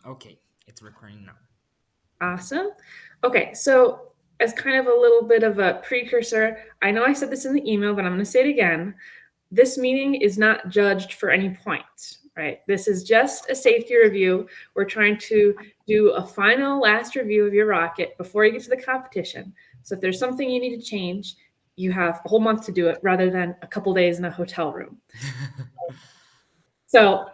Okay, it's recording now. Awesome. Okay, so as kind of a little bit of a precursor, I know I said this in the email, but I'm going to say it again. This meeting is not judged for any points, right? This is just a safety review. We're trying to do a final last review of your rocket before you get to the competition. So if there's something you need to change, you have a whole month to do it rather than a couple days in a hotel room. So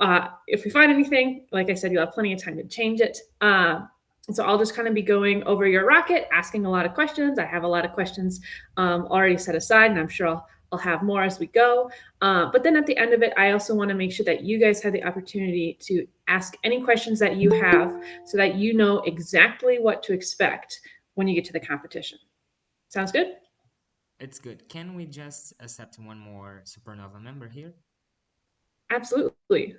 if we find anything, like I said, you'll have plenty of time to change it. So I'll just kind of be going over your rocket, asking a lot of questions. I have a lot of questions already set aside, and I'm sure I'll have more as we go. But then at the end of it, I also want to make sure that you guys have the opportunity to ask any questions that you have so that you know exactly what to expect when you get to the competition. Sounds good? It's good. Can we just accept one more Supernova member here? Absolutely.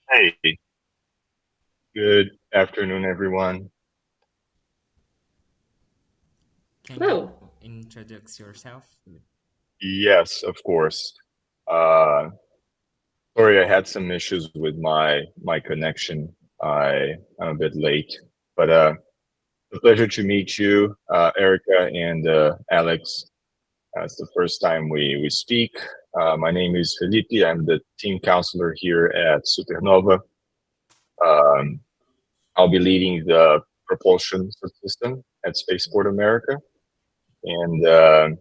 Hey, good afternoon, everyone. Can Hello. you introduce yourself? Yes, of course. Uh, Sorry, I had some issues with my connection. I'm a bit late, but a pleasure to meet you, Erica and Alex. It's the first time we speak. My name is Felipe. I'm the team counselor here at Supernova. Um, I'll be leading the propulsion system at Spaceport America, and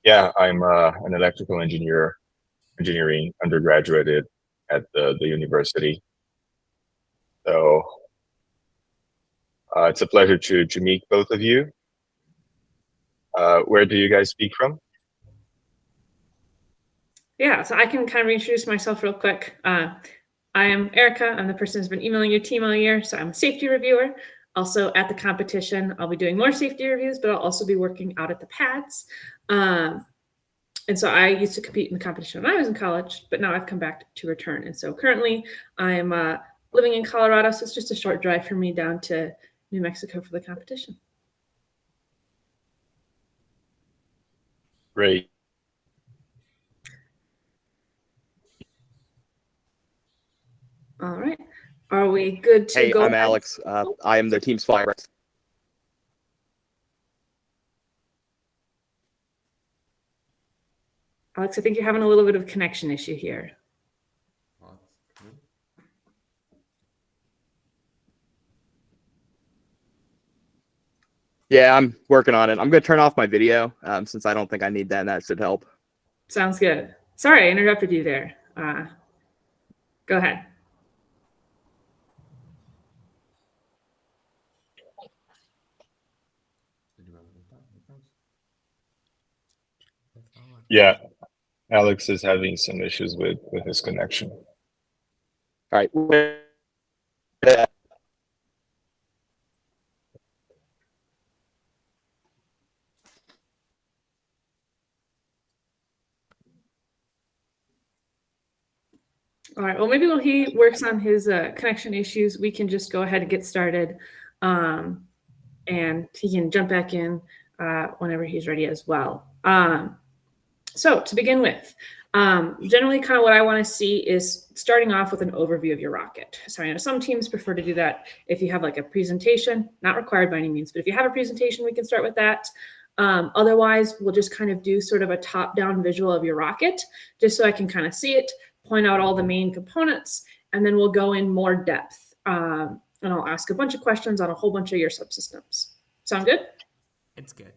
yeah, I'm an electrical engineering undergraduate at the university. So it's a pleasure to meet both of you. Where do you guys speak from? Yeah, so I can kind of reintroduce myself real quick. I am Erica. I'm the person who's been emailing your team all year. So I'm a safety reviewer. Also at the competition, I'll be doing more safety reviews, but I'll also be working out at the pads. And so I used to compete in the competition when I was in college, but now I've come back to return. And so currently I'm living in Colorado. So it's just a short drive for me down to New Mexico for the competition. Great. All right. Are we good to Hey, go I'm ahead? Alex. I am the team's flyer. Alex, I think you're having a little bit of connection issue here. Yeah, I'm working on it. I'm going to turn off my video since I don't think I need that, and that should help. Sounds good. Sorry, I interrupted you there. Go ahead. Yeah, Alex is having some issues with his connection. All right. All right. Well, maybe while he works on his connection issues, we can just go ahead and get started. And he can jump back in whenever he's ready as well. So to begin with, generally kind of what I want to see is starting off with an overview of your rocket. So I know some teams prefer to do that if you have like a presentation, not required by any means, but if you have a presentation, we can start with that. Otherwise, we'll just kind of do sort of a top-down visual of your rocket, just so I can kind of see it, point out all the main components, and then we'll go in more depth. And I'll ask a bunch of questions on a whole bunch of your subsystems. Sound good? It's good.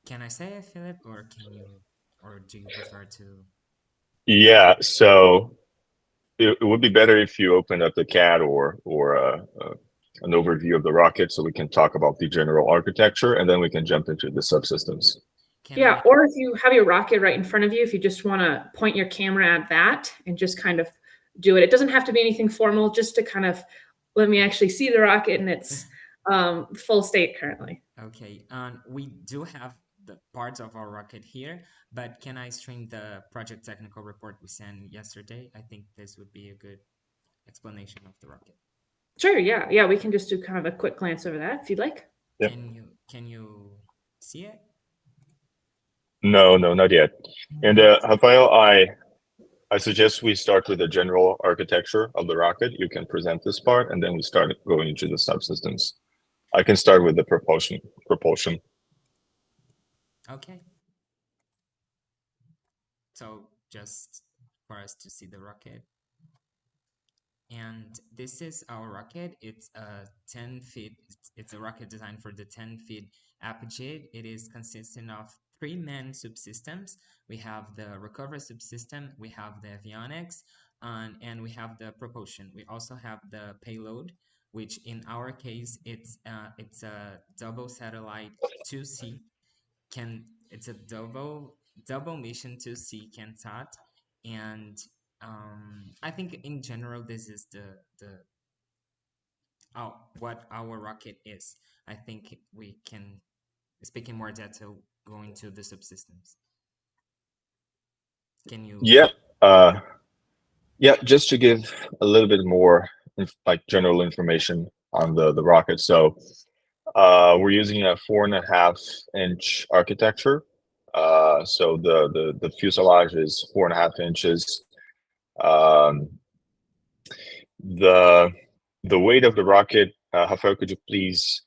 Can I say it, Philip, or do you prefer to? Yeah, so it would be better if you opened up the CAD or an overview of the rocket so we can talk about the general architecture and then we can jump into the subsystems. Yeah, or if you have your rocket right in front of you, if you just want to point your camera at that and just kind of do it. It doesn't have to be anything formal, just to kind of let me actually see the rocket in its full state currently. Okay, we do have the parts of our rocket here, but can I stream the project technical report we sent yesterday? I think this would be a good explanation of the rocket. Sure, yeah, we can just do kind of a quick glance over that if you'd like. Yep. Can you see it? No, not yet. And Rafael, I suggest we start with the general architecture of the rocket. You can present this part, and then we start going into the subsystems. I can start with the propulsion. Okay. So just for us to see the rocket. And this is our rocket. It's a 10 feet, it's a rocket designed for the 10 feet apogee. It is consisting of three main subsystems. We have the recovery subsystem, we have the avionics, and we have the propulsion. We also have the payload, which in our case, it's a double satellite 2C. It's a double mission 2C CanSat, and I think in general this is the what our rocket is. I think we can speak in more detail going to the subsystems. Can you? Yeah. Yeah, just to give a little bit more like general information on the rocket. So we're using a 4.5-inch architecture. So the fuselage is 4.5 inches. Um, the weight of the rocket, Rafael, could you please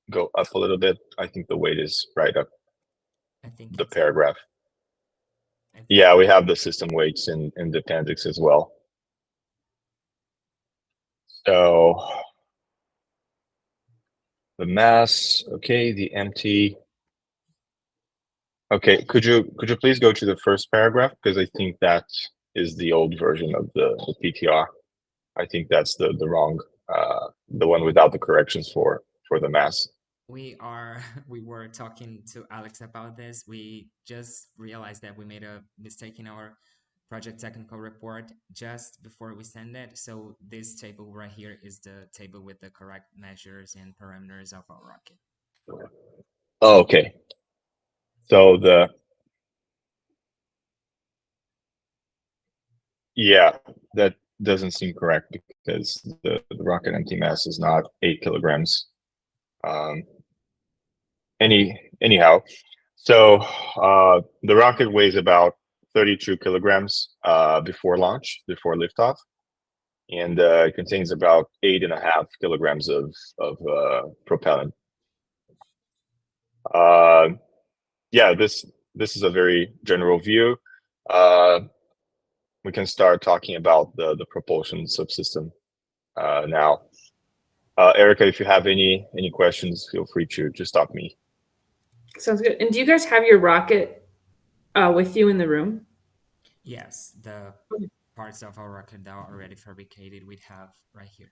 go up a little bit? I think the weight is right up I think the it's paragraph. I think Yeah, we have the system weights in the appendix as well. So the mass, okay, the empty. Okay, could you please go to the first paragraph, because I think that is the old version of the PTR. I think that's the wrong the one without the corrections for the mass. we were talking to Alex about this. We just realized that we made a mistake in our project technical report just before we send it. So this table right here is the table with the correct measures and parameters of our rocket. Oh, okay. So yeah, that doesn't seem correct because the rocket empty mass is not 8 kilograms. Um, anyhow, so the rocket weighs about 32 kilograms before launch, before liftoff, and it contains about 8.5 kilograms of propellant. Yeah, this is a very general view. We can start talking about the propulsion subsystem now. Erica, if you have any questions, feel free to stop me. Sounds good. And do you guys have your rocket with you in the room? Yes, the parts of our rocket that are already fabricated we have right here.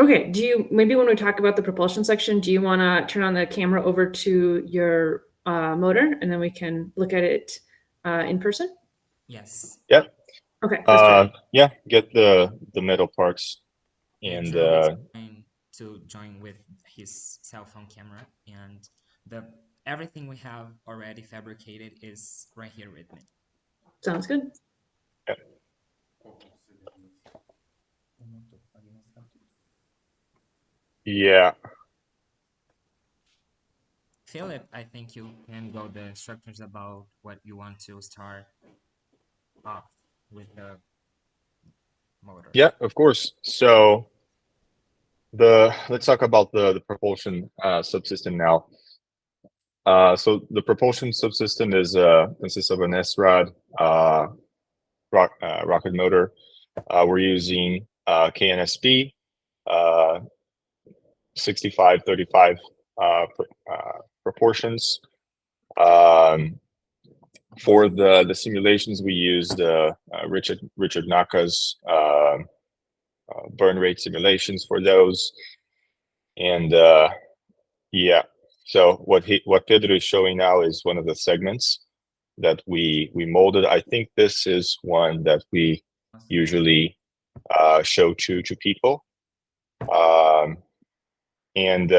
Okay. Do you maybe when we talk about the propulsion section, do you want to turn on the camera over to your motor and then we can look at it in person? Yes. Yeah. Okay. Let's try. Yeah, get the metal parts and Drew is going to join with his cell phone camera, and everything we have already fabricated is right here with me. Sounds good. yeah. Yeah. Philip, I think you can go the instructions about what you want to start off with the motor. Yeah, of course. So let's talk about the propulsion subsystem now. So the propulsion subsystem is consists of an S-rod rocket motor. We're using KNSP 65-35 proportions. For the simulations, we used Richard Naka's burn rate simulations for those, and yeah. So what Pedro is showing now is one of the segments that we molded. I think this is one that we usually show to people, and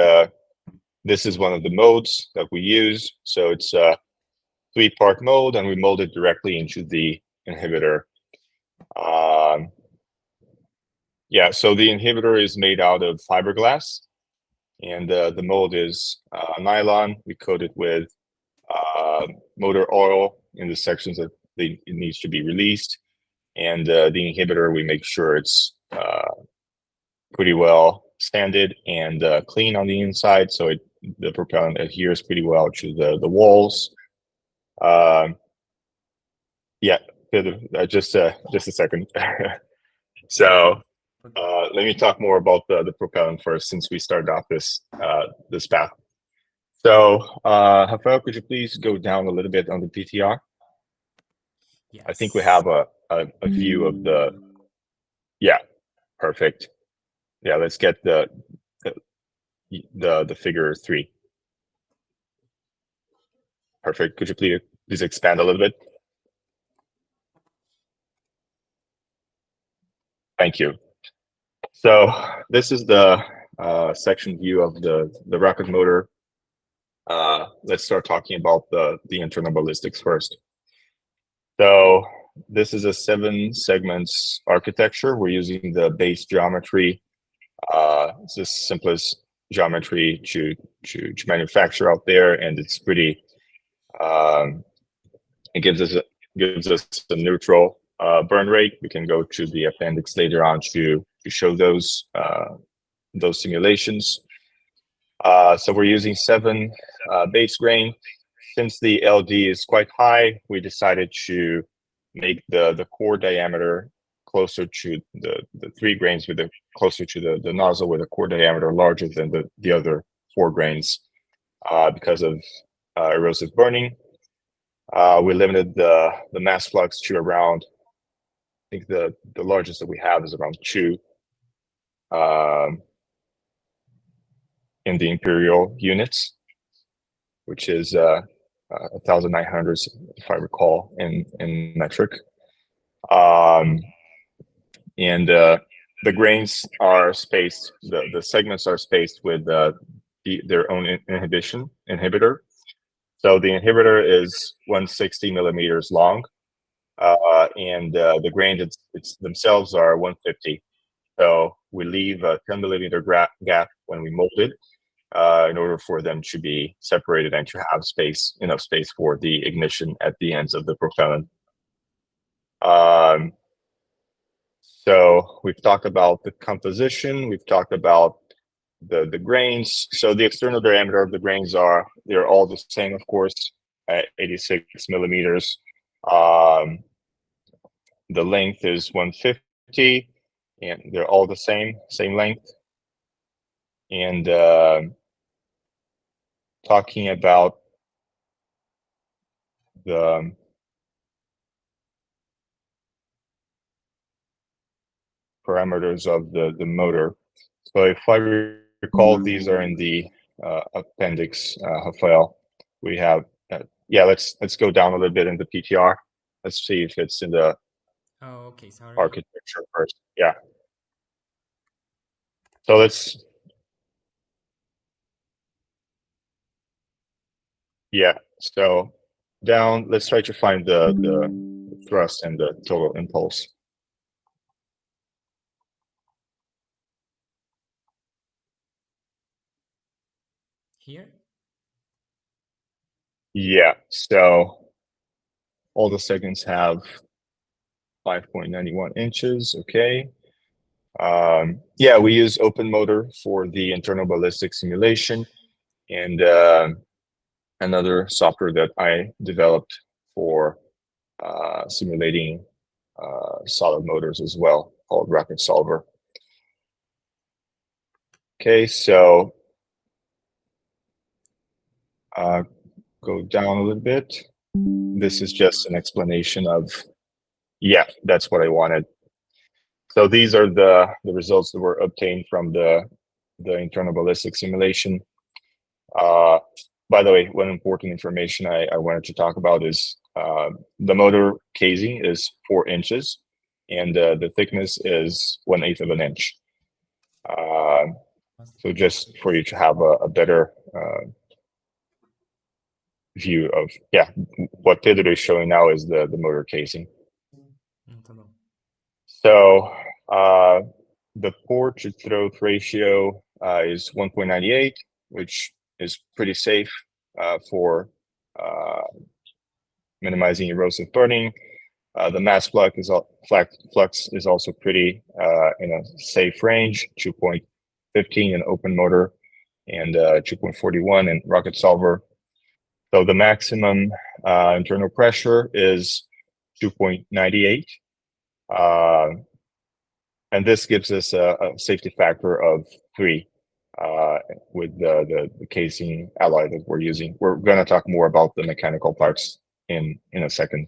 this is one of the modes that we use. So it's a 3-part mode, and we mold it directly into the inhibitor. Yeah, so the inhibitor is made out of fiberglass, and the mold is nylon. We coat it with motor oil in the sections that it needs to be released. And the inhibitor, we make sure it's pretty well sanded and clean on the inside, so the propellant adheres pretty well to the walls. Yeah, just a second. So let me talk more about the propellant first, since we started off this path. So Rafael, could you please go down a little bit on the PTR? Yes. I think we have a view of the. Yeah, perfect. Yeah, let's get the figure 3. Perfect. Could you please expand a little bit? Thank you. So this is the section view of the rocket motor. Let's start talking about the internal ballistics first. So this is a 7 segments architecture. We're using the base geometry. It's the simplest geometry to manufacture out there, and it's pretty. It gives us a neutral burn rate. We can go to the appendix later on to show those simulations. So we're using 7 base grain. Since the LD is quite high, we decided to make the core diameter closer to the 3 grains, closer to the nozzle, with a core diameter larger than the other 4 grains because of erosive burning. We limited the mass flux to around, I think the largest that we have is around 2 in the imperial units, which is 1,900, if I recall, in metric. And the grains are spaced, the segments are spaced with their own inhibitor. So the inhibitor is 160 millimeters long, and the grains themselves are 150. So we leave a 10 millimeter gap when we mold it, in order for them to be separated and to have enough space for the ignition at the ends of the propellant. So we've talked about the composition. We've talked about the grains. So the external diameter of the grains they're all the same, of course, at 86 millimeters. The length is 150, and they're all the same length. And talking about the parameters of the motor. So if I recall, these are in the appendix, Rafael. We have, let's go down a little bit in the PTR. Let's see if it's in the okay, sorry. architecture first. Yeah. So let's. Yeah. So down. Let's try to find the thrust and the total impulse. Here? Yeah, so all the segments have 5.91 inches, okay. Yeah, we use Open Motor for the internal ballistic simulation, and another software that I developed for simulating solid motors as well, called Rocket Solver. Okay, so go down a little bit. This is just an explanation of, yeah, that's what I wanted. So these are the results that were obtained from the internal ballistic simulation. By the way, one important information I wanted to talk about is the motor casing is 4 inches, and the thickness is 1/8 of an inch. So just for you to have a better view of, yeah, what Pedro is showing now is the motor casing. So the pour to throat ratio is 1.98, which is pretty safe for minimizing erosive burning. The mass flux is also pretty in a safe range, 2.15 in open motor and 2.41 in rocket solver. So the maximum internal pressure is 2.98. And this gives us a safety factor of 3 with the casing alloy that we're using. We're going to talk more about the mechanical parts in a second.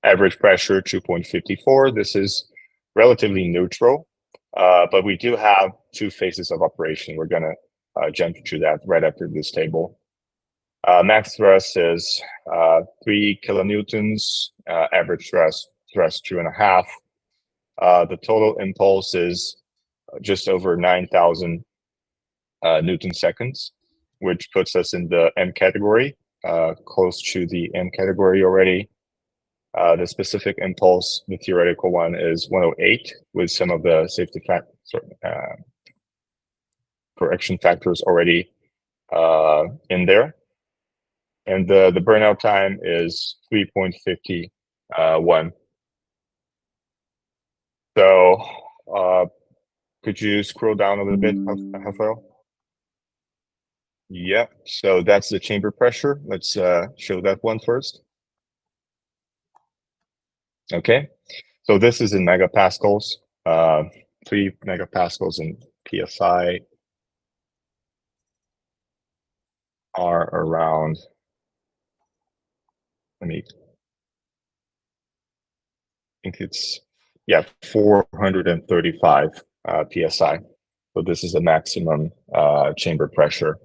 Average pressure 2.54. This is relatively neutral, but we do have 2 phases of operation. We're going to jump to that right after this table. Max thrust is 3 kilonewtons. Average thrust 2.5. The total impulse is just over 9,000 Newton seconds, which puts us in the M category, close to the M category already. The specific impulse, the theoretical one, is 108, with some of the safety correction factors already in there. And the burnout time is 3.51. So could you scroll down a little bit, Rafael? Yeah, so that's the chamber pressure. Let's show that one first. Okay, so this is in megapascals. 3 megapascals in PSI are around, I think it's, 435 PSI. So this is the maximum chamber pressure.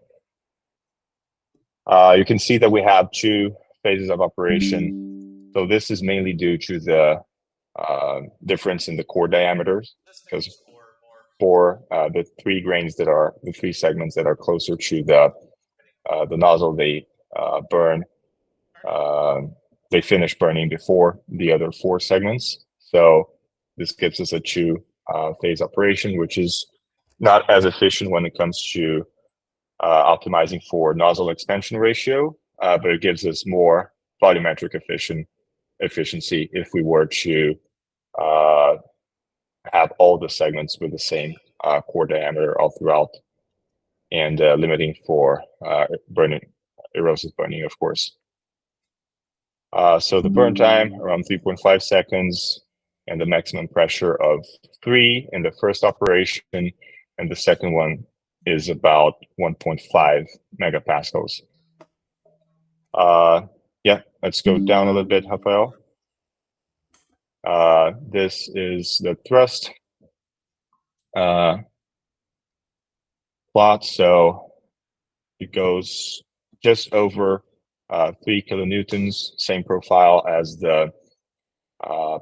You can see that we have 2 phases of operation. So this is mainly due to the difference in the core diameters, because for the 3 grains that are the 3 segments that are closer to the nozzle, they burn. They finish burning before the other 4 segments. So this gives us a 2 phase operation, which is not as efficient when it comes to optimizing for nozzle expansion ratio, but it gives us more volumetric efficiency if we were to have all the segments with the same core diameter all throughout, and limiting for erosive burning, of course. So the burn time around 3.5 seconds, and the maximum pressure of 3 in the first operation, and the second one is about 1.5 megapascals. Yeah, let's go down a little bit, Rafael. This is the thrust plot. So it goes just over 3 kilonewtons, same profile as the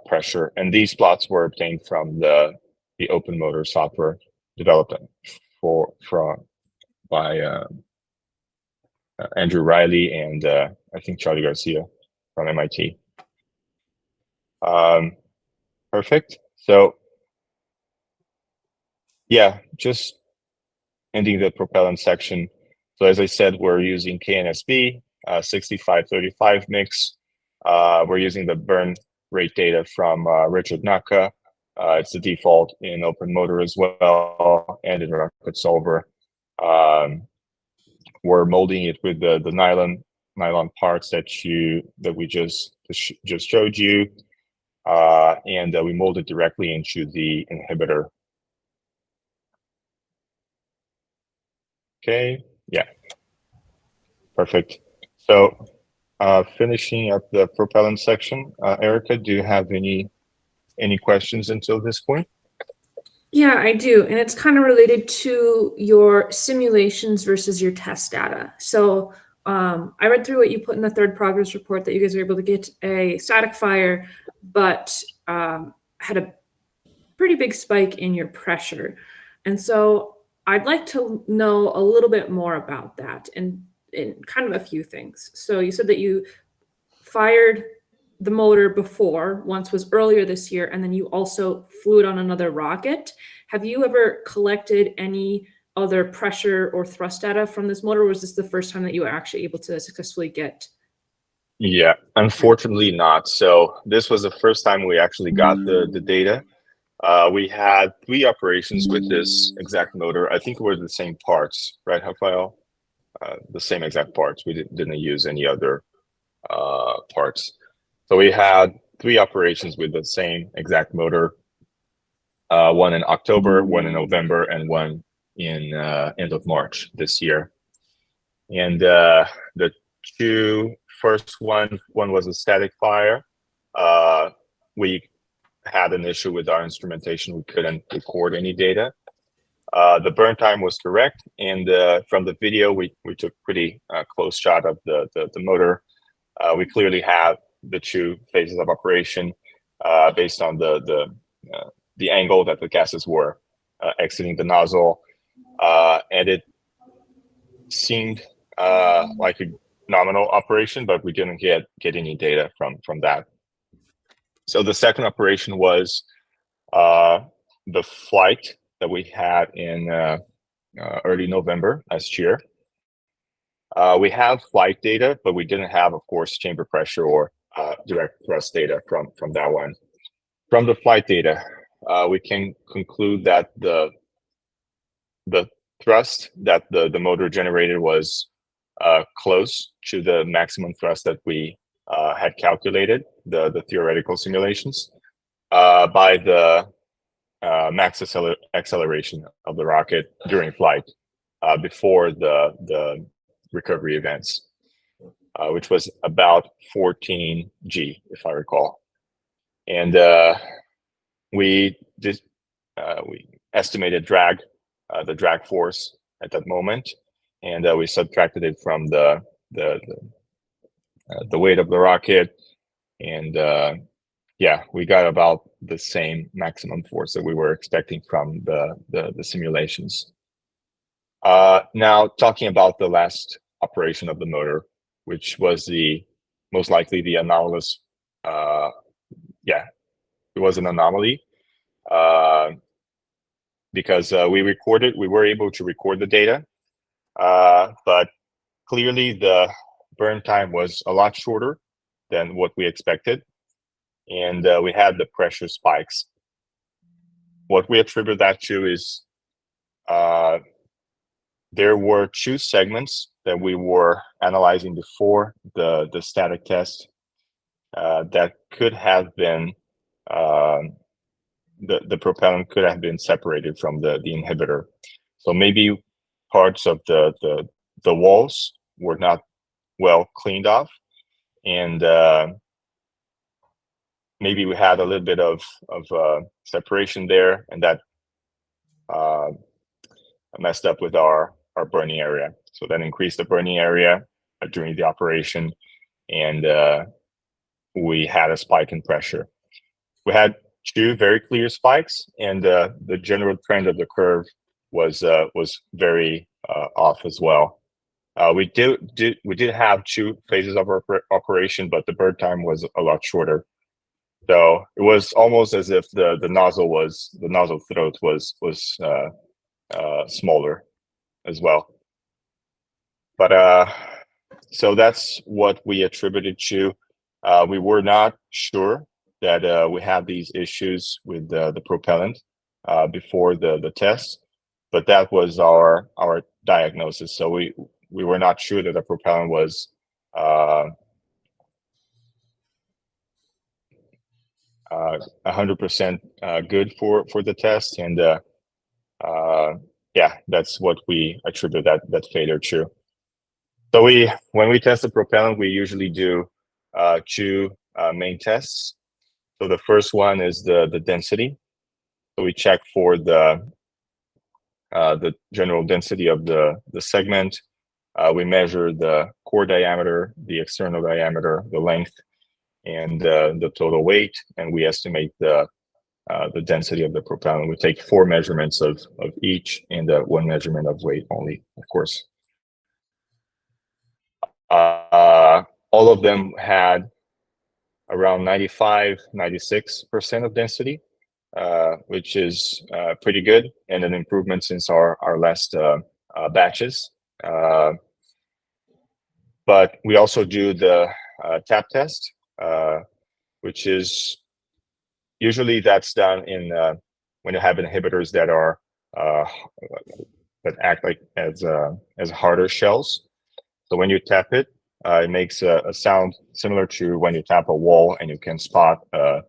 pressure. And these plots were obtained from the open motor software developed by Andrew Riley and I think Charlie Garcia from MIT. Perfect. So yeah, just ending the propellant section. So as I said, we're using KNSB 6535 mix. We're using the burn rate data from Richard Naka. It's the default in open motor as well, and in rocket solver. We're molding it with the nylon parts that we just showed you, and we mold it directly into the inhibitor. Okay, yeah, perfect. So finishing up the propellant section, Erica, do you have any questions until this point? Yeah, I do. And it's kind of related to your simulations versus your test data. So I read through what you put in the 3rd progress report, that you guys were able to get a static fire, but had a pretty big spike in your pressure. And so I'd like to know a little bit more about that and kind of a few things. So you said that you fired the motor before, once was earlier this year, and then you also flew it on another rocket. Have you ever collected any other pressure or thrust data from this motor, or was this the first time that you were actually able to successfully get? Yeah, unfortunately not. So this was the first time we actually got the data. We had 3 operations with this exact motor. I think it were the same parts, right, Rafael? The same exact parts. We didn't use any other parts. So we had 3 operations with the same exact motor. One in October, one in November, and one in end of March this year. And the 2 first one was a static fire. We had an issue with our instrumentation. We couldn't record any data. The burn time was correct, and from the video, we took pretty close shot of the motor. We clearly have the 2 phases of operation based on the angle that the gases were exiting the nozzle, and it seemed like a nominal operation, but we didn't get any data from that. So the second operation was the flight that we had in early November last year. We have flight data, but we didn't have, of course, chamber pressure or direct thrust data from that one. From the flight data, we can conclude that the thrust that the motor generated was close to the maximum thrust that we had calculated, the theoretical simulations, by the max acceleration of the rocket during flight before the recovery events, which was about 14 G, if I recall. And we estimated drag, the drag force at that moment, and we subtracted it from the weight of the rocket, and yeah, we got about the same maximum force that we were expecting from the simulations. Now, talking about the last operation of the motor, which was most likely the anomalous, yeah, it was an anomaly, because we were able to record the data, but clearly the burn time was a lot shorter than what we expected, and we had the pressure spikes. What we attribute that to is there were 2 segments that we were analyzing before the static test that could have been the propellant could have been separated from the inhibitor. So maybe parts of the walls were not well cleaned off, and maybe we had a little bit of separation there, and that messed up with our burning area. So that increased the burning area during the operation, and we had a spike in pressure. We had 2 very clear spikes, and the general trend of the curve was very off as well. We did have 2 phases of operation, but the burn time was a lot shorter. So it was almost as if the nozzle throat was smaller as well. But so that's what we attributed to. We were not sure that we had these issues with the propellant before the test, but that was our diagnosis. So we were not sure that the propellant was 100% good for the test, and yeah, that's what we attribute that failure to. So when we test the propellant, we usually do 2 main tests. So the first one is the density. So we check for the general density of the segment. We measure the core diameter, the external diameter, the length, and the total weight, and we estimate the density of the propellant. We take 4 measurements of each, and 1 measurement of weight only, of course. All of them had around 95-96% of density, which is pretty good, and an improvement since our last batches. But we also do the tap test, which is usually that's done in when you have inhibitors that are that act like as harder shells. So when you tap it, it makes a sound similar to when you tap a wall, and you can spot a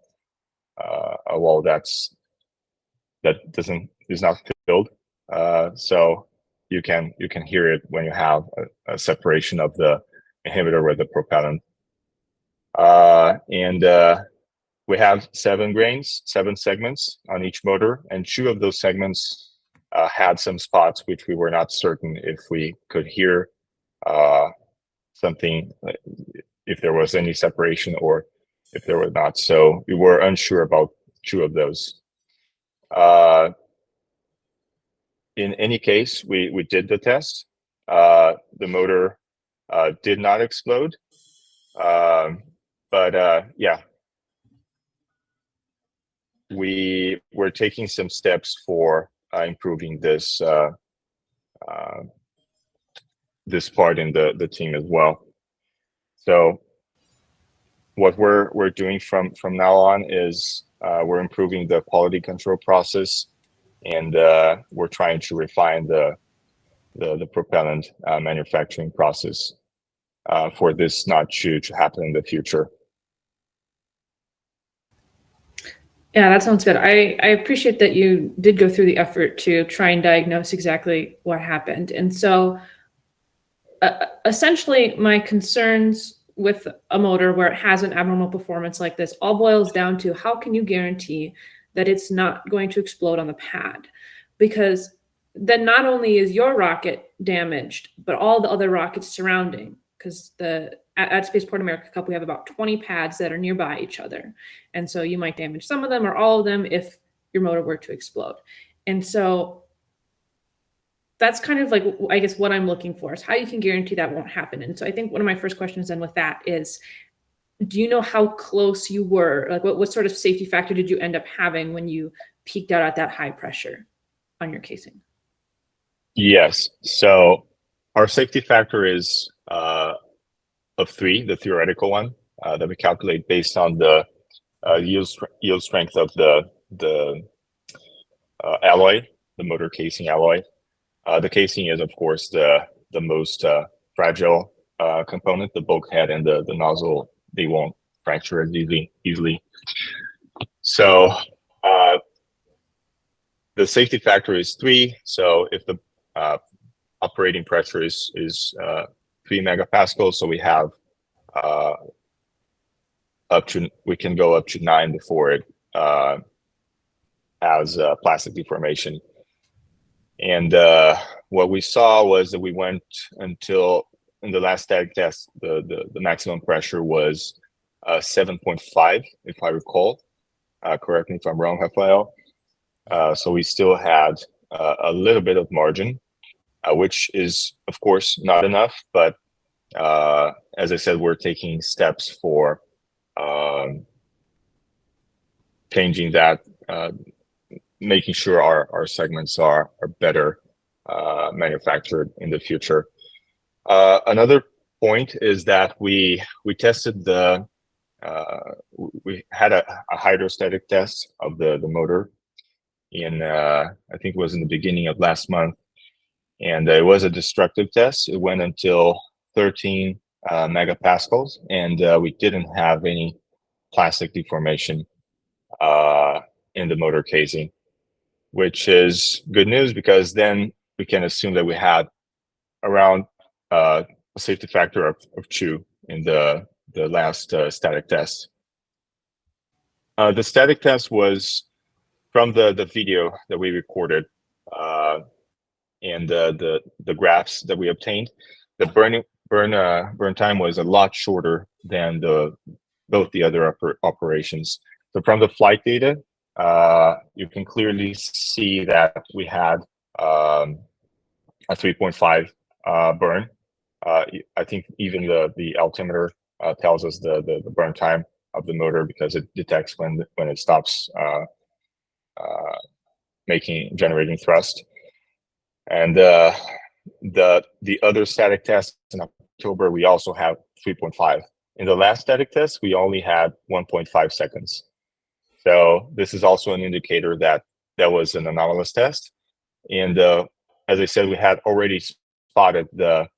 wall that is not filled. So you can hear it when you have a separation of the inhibitor with the propellant. And we have 7 segments on each motor, and 2 of those segments had some spots which we were not certain if we could hear something, if there was any separation or if there was not. So we were unsure about 2 of those. In any case, we did the test. The motor did not explode. But yeah, we were taking some steps for improving this this part in the team as well. So what we're doing from now on is we're improving the quality control process, and we're trying to refine the propellant manufacturing process for this not to happen in the future. Yeah, that sounds good. I appreciate that you did go through the effort to try and diagnose exactly what happened. And so essentially my concerns with a motor where it has an abnormal performance like this all boils down to, how can you guarantee that it's not going to explode on the pad? Because then not only is your rocket damaged, but all the other rockets surrounding, because at Spaceport America Cup, we have about 20 pads that are nearby each other. And so you might damage some of them or all of them if your motor were to explode. And so that's kind of like, I guess, what I'm looking for is how you can guarantee that won't happen. And so I think one of my first questions then with that is, do you know how close you were? Like what sort of safety factor did you end up having when you peaked out at that high pressure on your casing? Yes. So our safety factor is of 3, the theoretical one that we calculate based on the yield strength of the alloy, the motor casing alloy. The casing is, of course, the most fragile component. The bulkhead and the nozzle, they won't fracture as easily. So the safety factor is 3. So if the operating pressure is 3 megapascals, so we have we can go up to 9 before it has plastic deformation. And what we saw was that we went until in the last static test, the maximum pressure was 7.5, if I recall. Correct me if I'm wrong, Rafael. So we still had a little bit of margin, which is, of course, not enough. But as I said, we're taking steps for changing that, making sure our segments are better manufactured in the future. Another point is that we tested we had a hydrostatic test of the motor in I think it was in the beginning of last month, and it was a destructive test. It went until 13 megapascals, and we didn't have any plastic deformation in the motor casing, which is good news, because then we can assume that we had around a safety factor of 2 in the last static test. The static test was from the video that we recorded and the graphs that we obtained. The burn time was a lot shorter than both the other operations. So from the flight data, you can clearly see that we had a 3.5 burn. I think even the altimeter tells us the burn time of the motor, because it detects when it stops generating thrust. And the other static test in October, we also have 3.5 In the last static test, we only had 1.5 seconds. So this is also an indicator that that was an anomalous test. And as I said, we had already spotted the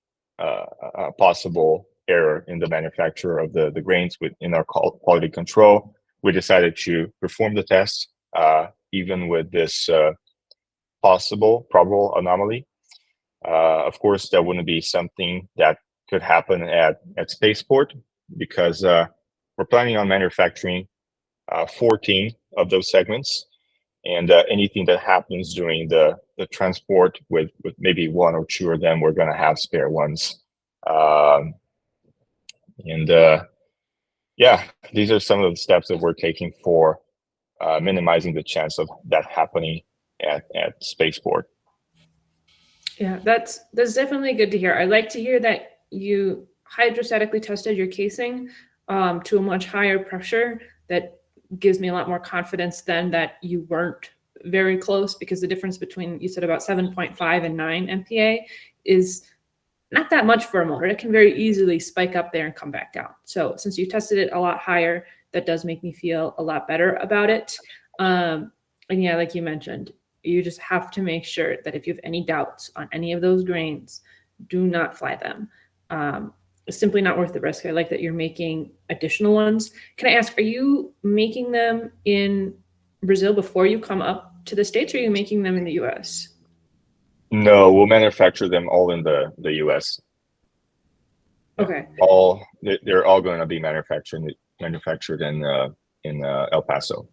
possible error in the manufacture of the grains in our quality control. We decided to perform the test even with this probable anomaly. Of course, that wouldn't be something that could happen at Spaceport because we're planning on manufacturing 14 of those segments, and anything that happens during the transport with maybe one or two of them, we're going to have spare ones. And yeah, these are some of the steps that we're taking for minimizing the chance of that happening at Spaceport. Yeah, that's definitely good to hear. I like to hear that you hydrostatically tested your casing to a much higher pressure. That gives me a lot more confidence then that you weren't very close, because the difference between, you said about 7.5 and 9 MPa is not that much for a motor. It can very easily spike up there and come back down. So since you tested it a lot higher, that does make me feel a lot better about it. And yeah, like you mentioned, you just have to make sure that if you have any doubts on any of those grains, do not fly them. It's simply not worth the risk. I like that you're making additional ones. Can I ask, are you making them in Brazil before you come up to the States, or are you making them in the US? No, we'll manufacture them all in the US. Okay. They're all going to be manufactured in El Paso.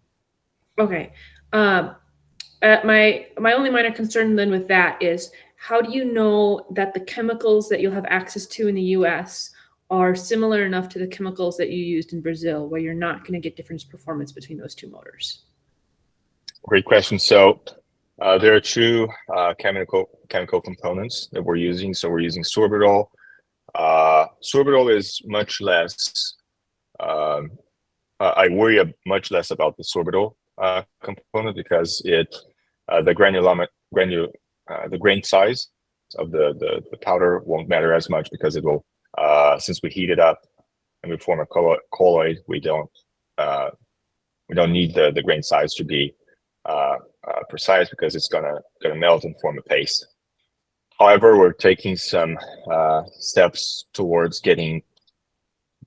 Okay. My only minor concern then with that is, how do you know that the chemicals that you'll have access to in the US are similar enough to the chemicals that you used in Brazil, where you're not going to get different performance between those two motors? Great question. So there are two chemical components that we're using. So we're using sorbitol. Sorbitol is much less. I worry much less about the sorbitol component because the grain size of the powder won't matter as much, because it will since we heat it up and we form a colloid, we don't need the grain size to be precise, because it's gonna melt and form a paste. However, we're taking some steps towards getting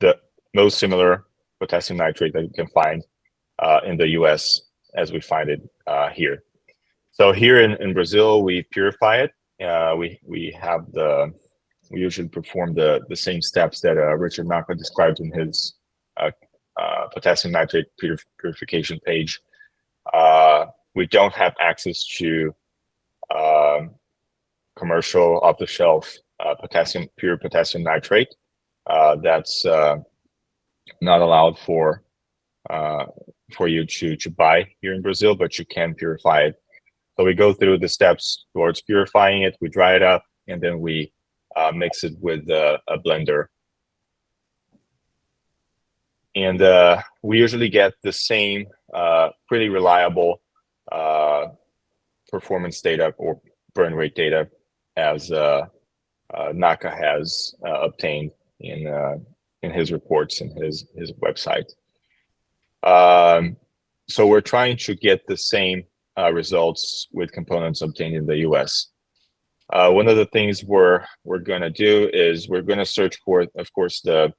the most similar potassium nitrate that you can find in the US as we find it here. So here in Brazil, we purify it. We usually perform the same steps that Richard Naka described in his potassium nitrate purification page. We don't have access to commercial off-the-shelf pure potassium nitrate. That's not allowed for you to buy here in Brazil, but you can purify it. So we go through the steps towards purifying it. We dry it up, and then we mix it with a blender. And we usually get the same pretty reliable performance data or burn rate data as Naka has obtained in his reports and his website. So we're trying to get the same results with components obtained in the US. One of the things we're going to do is we're going to search for, of course, the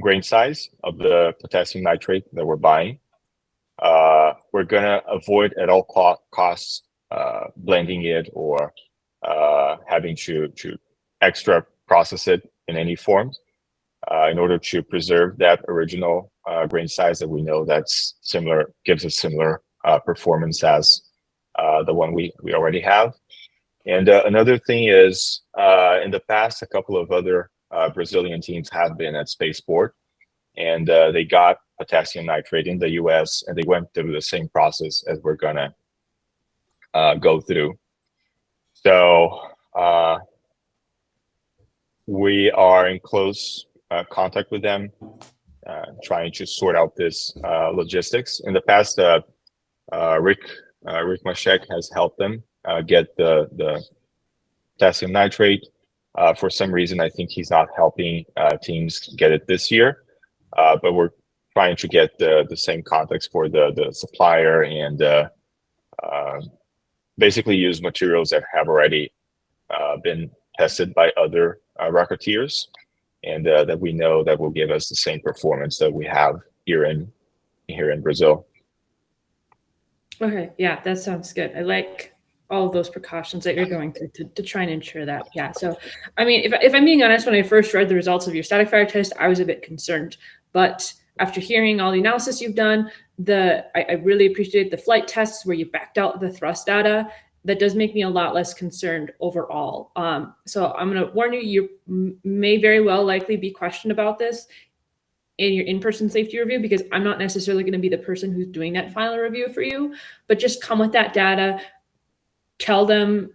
grain size of the potassium nitrate that we're buying. We're going to avoid at all costs blending it or having to extra process it in any form in order to preserve that original grain size that we know that's similar, gives us similar performance as the one we already have. And another thing is, in the past, a couple of other Brazilian teams have been at Spaceport, and they got potassium nitrate in the US, and they went through the same process as we're gonna go through. So we are in close contact with them, trying to sort out this logistics. In the past, Rick Mashek has helped them get the potassium nitrate. For some reason, I think he's not helping teams get it this year, but we're trying to get the same context for the supplier and basically use materials that have already been tested by other rocketeers, and that we know that will give us the same performance that we have here in Brazil. Okay, yeah, that sounds good. I like all of those precautions that you're going through to try and ensure that. Yeah, so I mean, if I'm being honest, when I first read the results of your static fire test, I was a bit concerned. But after hearing all the analysis you've done, I really appreciate the flight tests where you backed out the thrust data. That does make me a lot less concerned overall. So I'm going to warn you, you may very well likely be questioned about this in your in-person safety review, because I'm not necessarily going to be the person who's doing that final review for you, but just come with that data, tell them,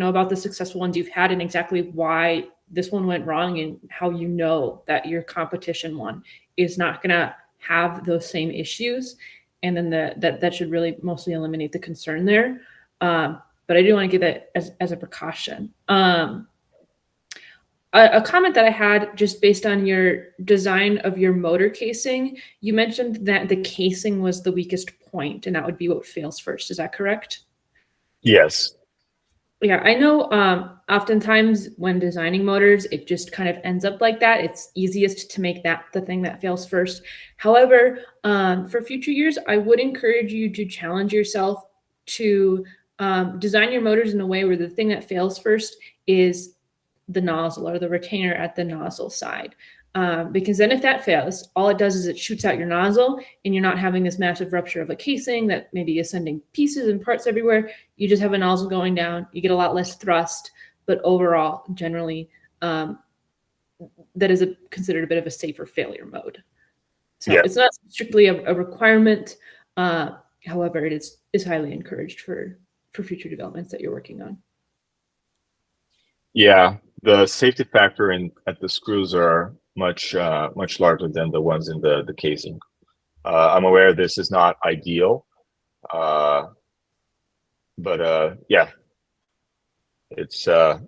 about the successful ones you've had and exactly why this one went wrong and how you know that your competition one is not going to have those same issues. And then that should really mostly eliminate the concern there. But I do want to give that as a precaution. A comment that I had just based on your design of your motor casing, you mentioned that the casing was the weakest point, and that would be what fails first. Is that correct? Yes. Yeah, I know oftentimes when designing motors, it just kind of ends up like that. It's easiest to make that the thing that fails first. However, for future years, I would encourage you to challenge yourself to design your motors in a way where the thing that fails first is the nozzle or the retainer at the nozzle side. Because then if that fails, all it does is it shoots out your nozzle and you're not having this massive rupture of a casing that maybe is sending pieces and parts everywhere. You just have a nozzle going down. You get a lot less thrust, but overall, generally, that is considered a bit of a safer failure mode. So It's not strictly a requirement. However, it is highly encouraged for future developments that you're working on. Yeah, the safety factor at the screws are much larger than the ones in the casing. I'm aware this is not ideal, but yeah, it's the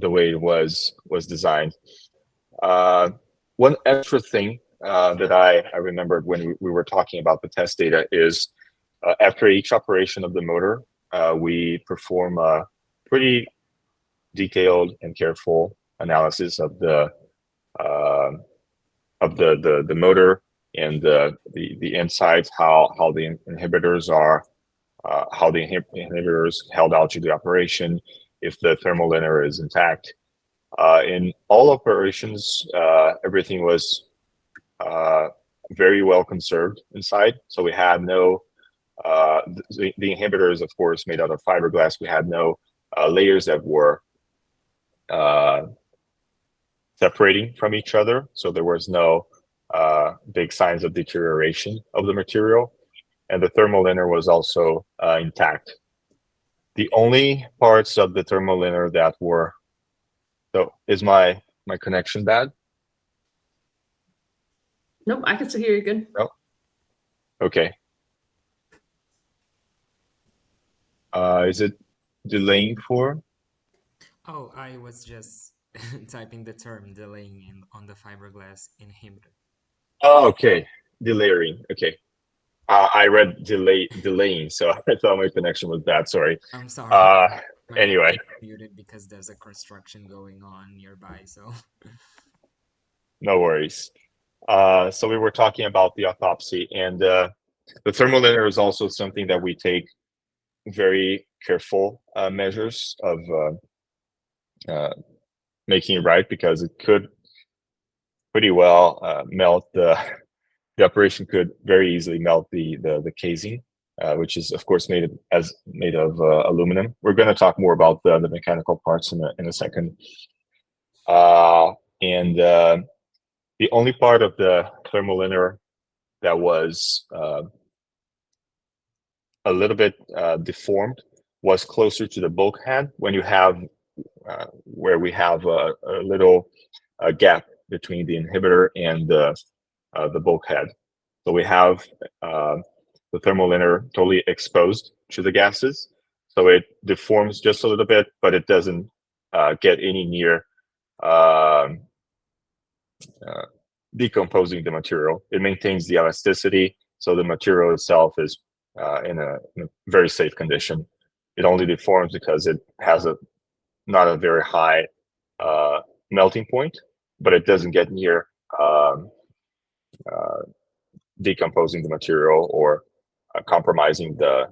way it was designed. One extra thing that I remembered when we were talking about the test data is after each operation of the motor, we perform a pretty detailed and careful analysis of the motor and the insides, how the inhibitors are, how the inhibitors held out to the operation, if the thermal linear is intact. In all operations, everything was very well conserved inside. So we had no the inhibitors, of course, made out of fiberglass. We had no layers that were separating from each other, so there was no big signs of deterioration of the material, and the thermal linear was also intact. The only parts of the thermal linear that were is my connection bad? Nope, I can still hear you good. Nope. Okay. Is it delaying for? Oh, I was just typing the term delaying on the fiberglass inhibitor. Oh, okay. Delaying. Okay. I read delaying, so I thought my connection was bad. Sorry. I'm sorry. Anyway. Muted because there's a construction going on nearby, so. No worries. So we were talking about the autopsy, and the thermal linear is also something that we take very careful measures of making it right, because it could pretty well melt the operation could very easily melt the casing, which is of course made of aluminum. We're going to talk more about the mechanical parts in a second. And the only part of the thermal linear that was a little bit deformed was closer to the bulkhead, when you have where we have a little gap between the inhibitor and the bulkhead. So we have the thermal linear totally exposed to the gases, so it deforms just a little bit, but it doesn't get any near um, decomposing the material. It maintains the elasticity, so the material itself is in a very safe condition. It only deforms because it has not a very high melting point, but it doesn't get near decomposing the material or compromising the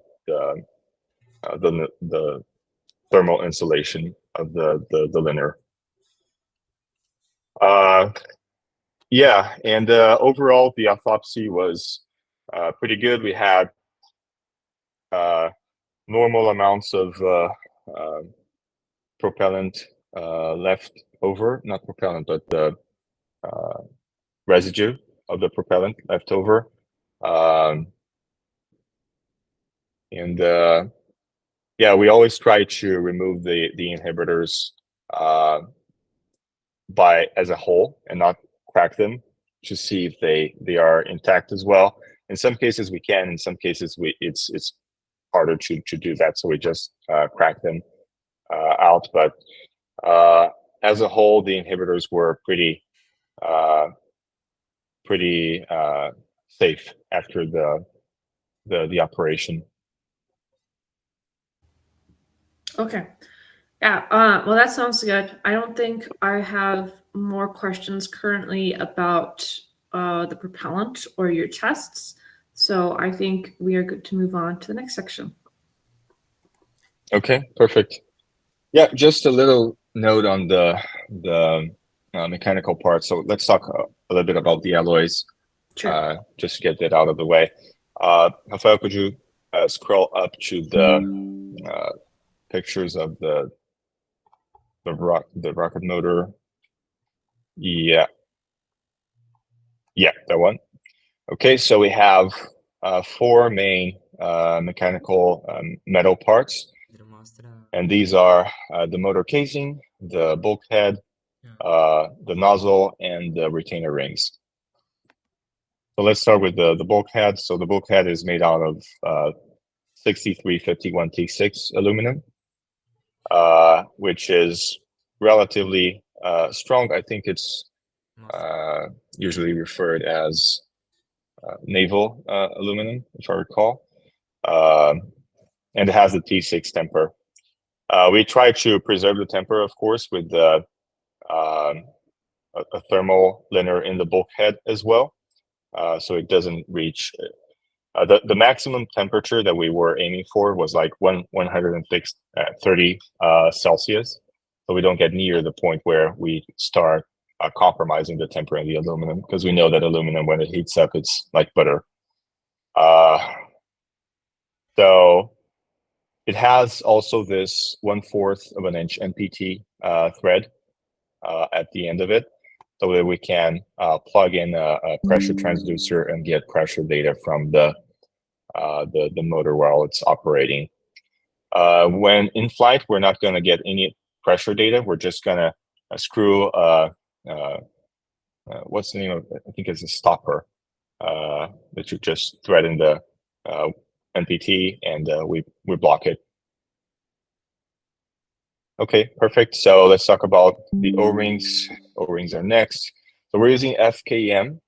thermal insulation of the liner. Yeah, and overall the autopsy was pretty good. We had normal amounts of propellant left over, not propellant, but the residue of the propellant left over. And yeah, we always try to remove the inhibitors as a whole and not crack them to see if they are intact as well. In some cases we can, in some cases it's harder to do that, so we just crack them out. But as a whole, the inhibitors were pretty safe after the operation. Okay. Yeah, well, that sounds good. I don't think I have more questions currently about the propellant or your tests. So I think we are good to move on to the next section. Okay, perfect. Yeah, just a little note on the mechanical part. So let's talk a little bit about the alloys. Sure. Just to get that out of the way. Rafael, could you scroll up to the pictures of the rocket motor? Yeah, that one. Okay, so we have 4 main mechanical metal parts, and these are the motor casing, the bulkhead, the nozzle, and the retainer rings. So let's start with the bulkhead. So the bulkhead is made out of 6351 T6 aluminum, which is relatively strong. I think it's usually referred as naval aluminum, if I recall. And it has a T6 temper. We try to preserve the temper, of course, with a thermal liner in the bulkhead as well. So it doesn't reach the maximum temperature that we were aiming for was like 130 Celsius. So we don't get near the point where we start compromising the temper in the aluminum, because we know that aluminum, when it heats up, it's like butter. So it has also this 1/4 of an inch NPT thread at the end of it, so that we can plug in a pressure transducer and get pressure data from the motor while it's operating. When in flight, we're not going to get any pressure data. We're just going to screw what's the name of it? I think it's a stopper that you just thread in the NPT, and we block it. Okay, perfect. So let's talk about the O-rings. O-rings are next. So we're using FKM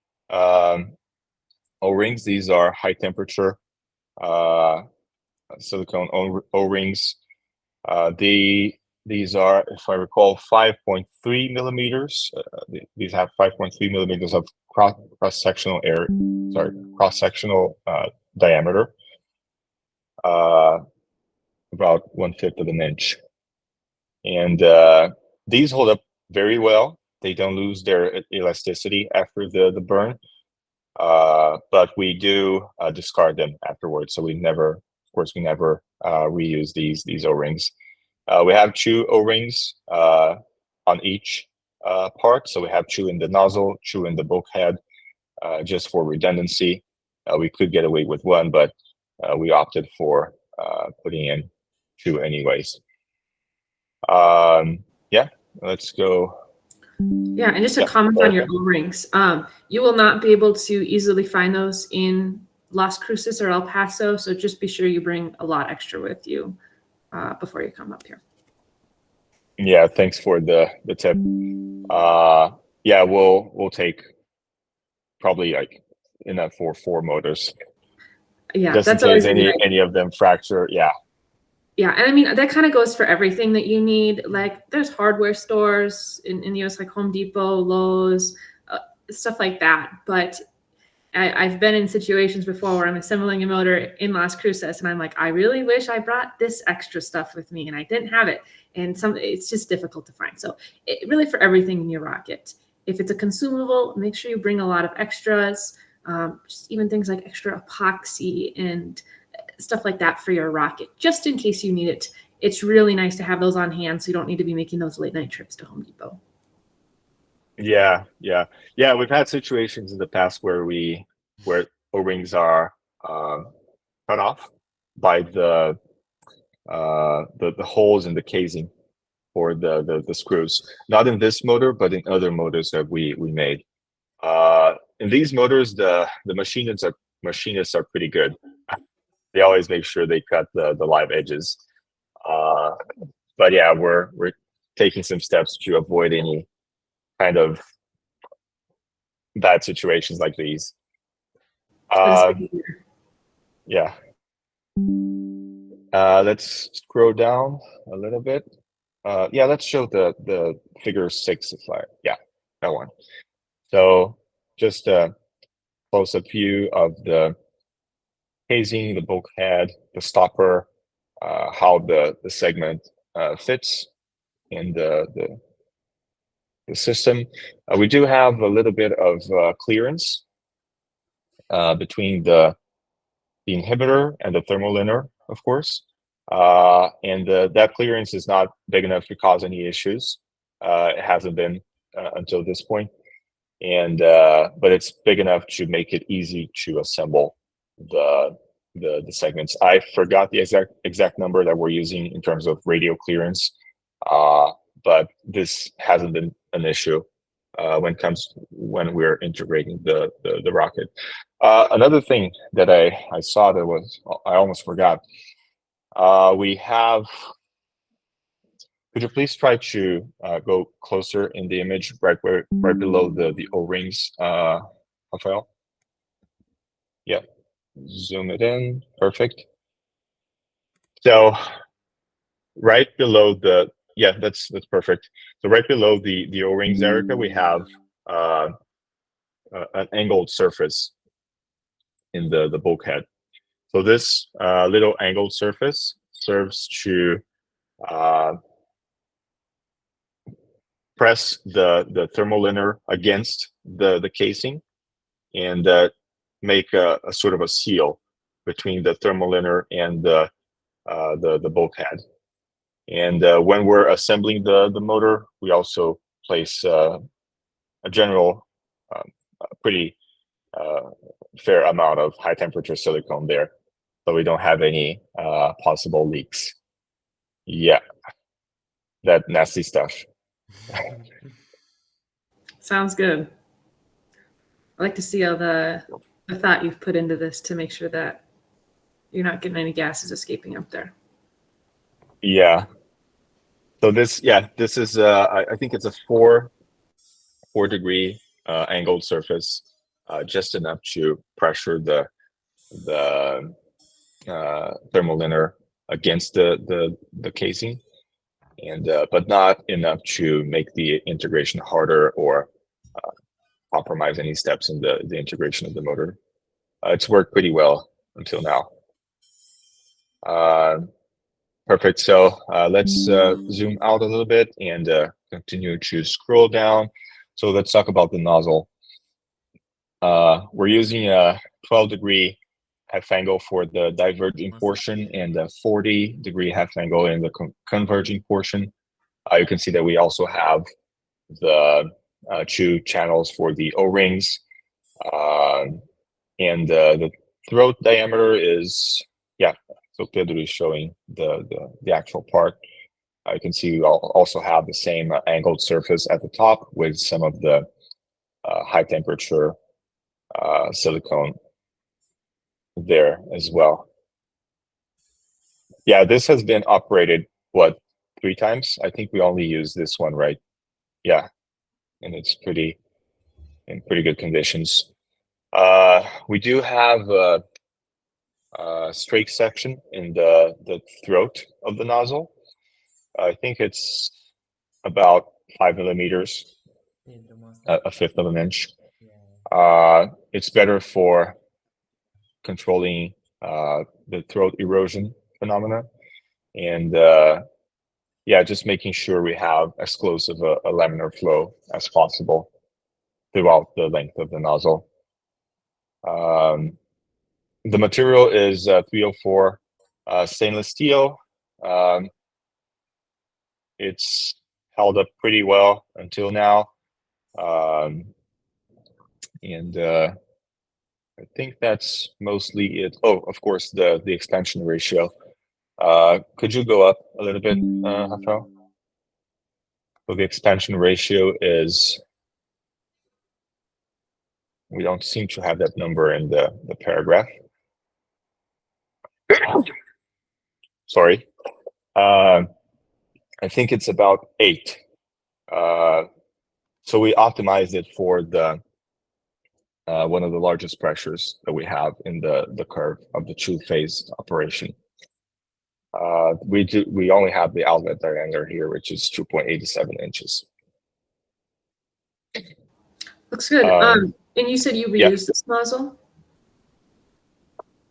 O-rings. These are high temperature silicone O-rings. These are, if I recall, 5.3 millimeters. These have 5.3 millimeters of cross-sectional area. Sorry, cross-sectional diameter. About 1/5 of an inch. And these hold up very well. They don't lose their elasticity after the burn, but we do discard them afterwards. So we never, of course, reuse these O-rings. We have 2 O-rings on each part. So we have 2 in the nozzle, 2 in the bulkhead, just for redundancy. We could get away with 1, but we opted for putting in 2 anyways. Yeah, let's go. Yeah, and just a comment on your O-rings. You will not be able to easily find those in Las Cruces or El Paso, so just be sure you bring a lot extra with you before you come up here. Yeah, thanks for the tip. Yeah, we'll take probably like enough for 4 motors, Yeah, just in that's case always a good any of them fracture. Yeah. Yeah, and I mean that kind of goes for everything that you need. Like there's hardware stores in the US like Home Depot, Lowe's, stuff like that. But I've been in situations before where I'm assembling a motor in Las Cruces, and I'm like, I really wish I brought this extra stuff with me, and I didn't have it. And it's just difficult to find. So really for everything in your rocket, if it's a consumable, make sure you bring a lot of extras, just even things like extra epoxy and stuff like that for your rocket, just in case you need it. It's really nice to have those on hand, so you don't need to be making those late night trips to Home Depot. Yeah, yeah. We've had situations in the past where O-rings are cut off by the holes in the casing for the screws. Not in this motor, but in other motors that we made. In these motors, the machinists are pretty good. They always make sure they cut the live edges. But yeah, we're taking some steps to avoid any kind of bad situations like these. But it's good to hear. Yeah. Let's scroll down a little bit. Yeah, let's show the figure 6 slide. Yeah, that one. So just a close-up view of the casing, the bulkhead, the stopper, how the segment fits in the system. We do have a little bit of clearance between the inhibitor and the thermal inner, of course. And that clearance is not big enough to cause any issues. It hasn't been until this point. And but it's big enough to make it easy to assemble the segments. I forgot the exact number that we're using in terms of radial clearance, but this hasn't been an issue when we're integrating the rocket. Another thing that I saw that was I almost forgot. We have. Could you please try to go closer in the image, right below the O-rings, Rafael? Yeah, zoom it in. Perfect. So right below that's perfect. So right below the O-rings, Erica, we have an angled surface in the bulkhead. So this little angled surface serves to press the thermal inner against the casing and make a sort of a seal between the thermal inner and the bulkhead. And when we're assembling the motor, we also place a general, pretty fair amount of high temperature silicone there, so we don't have any possible leaks. Yeah, that nasty stuff. Sounds good. I like to see all the thought you've put into this to make sure that you're not getting any gases escaping up there. Yeah. So this is I think it's a 4-degree angled surface, just enough to pressure the thermal inner against the casing, and but not enough to make the integration harder or compromise any steps in the integration of the motor. It's worked pretty well until now. Perfect. So let's zoom out a little bit and continue to scroll down. So let's talk about the nozzle. We're using a 12-degree half angle for the diverging portion and a 40-degree half angle in the converging portion. You can see that we also have the 2 channels for the O-rings, and the throat diameter is, yeah. So Pedro is showing the actual part. You can see we also have the same angled surface at the top with some of the high temperature silicone there as well. Yeah, this has been operated 3 times. I think we only use this one, right? Yeah, and it's in pretty good conditions. We do have a streak section in the throat of the nozzle. I think it's about 5 millimeters, a fifth of an inch. It's better for controlling the throat erosion phenomena, and yeah, just making sure we have as close of a laminar flow as possible throughout the length of the nozzle. The material is 304 stainless steel. It's held up pretty well until now. And I think that's mostly it. Oh, of course, the expansion ratio. Could you go up a little bit, Rafael? So the expansion ratio is, we don't seem to have that number in the paragraph. Sorry. I think it's about 8. So we optimized it for the one of the largest pressures that we have in the curve of the 2-phase operation. We only have the outlet diameter here, which is 2.87 inches. Looks good. And you said you reuse this nozzle?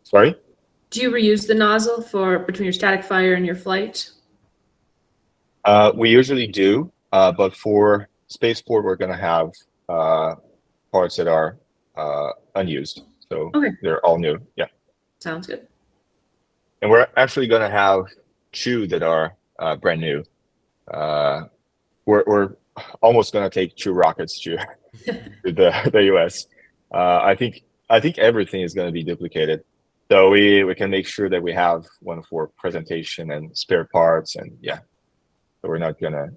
Sorry? Do you reuse the nozzle for between your static fire and your flight? We usually do, but for Spaceport, we're going to have parts that are unused. So they're all new. Yeah. Sounds good. And we're actually going to have 2 that are brand new. We're almost going to take 2 rockets to the US. I think everything is going to be duplicated. So we can make sure that we have one for presentation and spare parts, and yeah. So we're not going to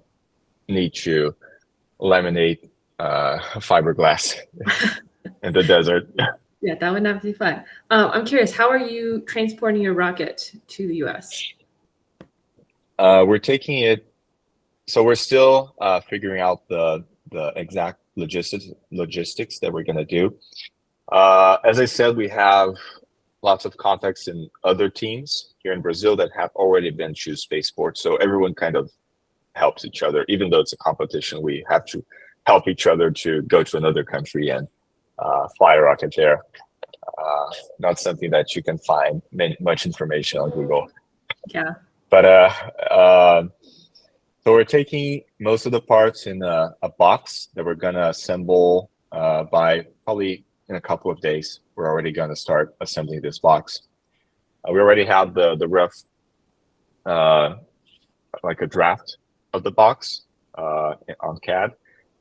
need to laminate fiberglass in the desert. Yeah, that would not be fun. I'm curious, how are you transporting your rocket to the US? We're taking it, so we're still figuring out the exact logistics that we're going to do. As I said, we have lots of contacts in other teams here in Brazil that have already been to Spaceport. So everyone kind of helps each other. Even though it's a competition, we have to help each other to go to another country and fly a rocket there. Not something that you can find much information on Google. Yeah. But so we're taking most of the parts in a box that we're gonna assemble by probably in a couple of days. We're already gonna start assembling this box. We already have the rough, like a draft of the box on CAD.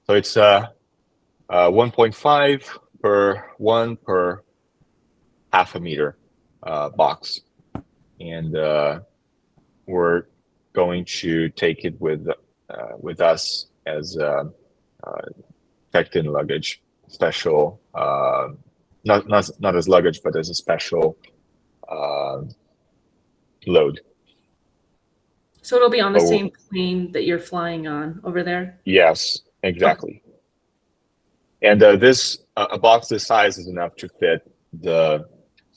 So it's 1.5 per 1 per half a meter box, and we're going to take it with us as checked-in luggage, special, not as luggage, but as a special load. So it'll be on the same plane that you're flying on over there? Yes, exactly. Okay. And a box this size is enough to fit so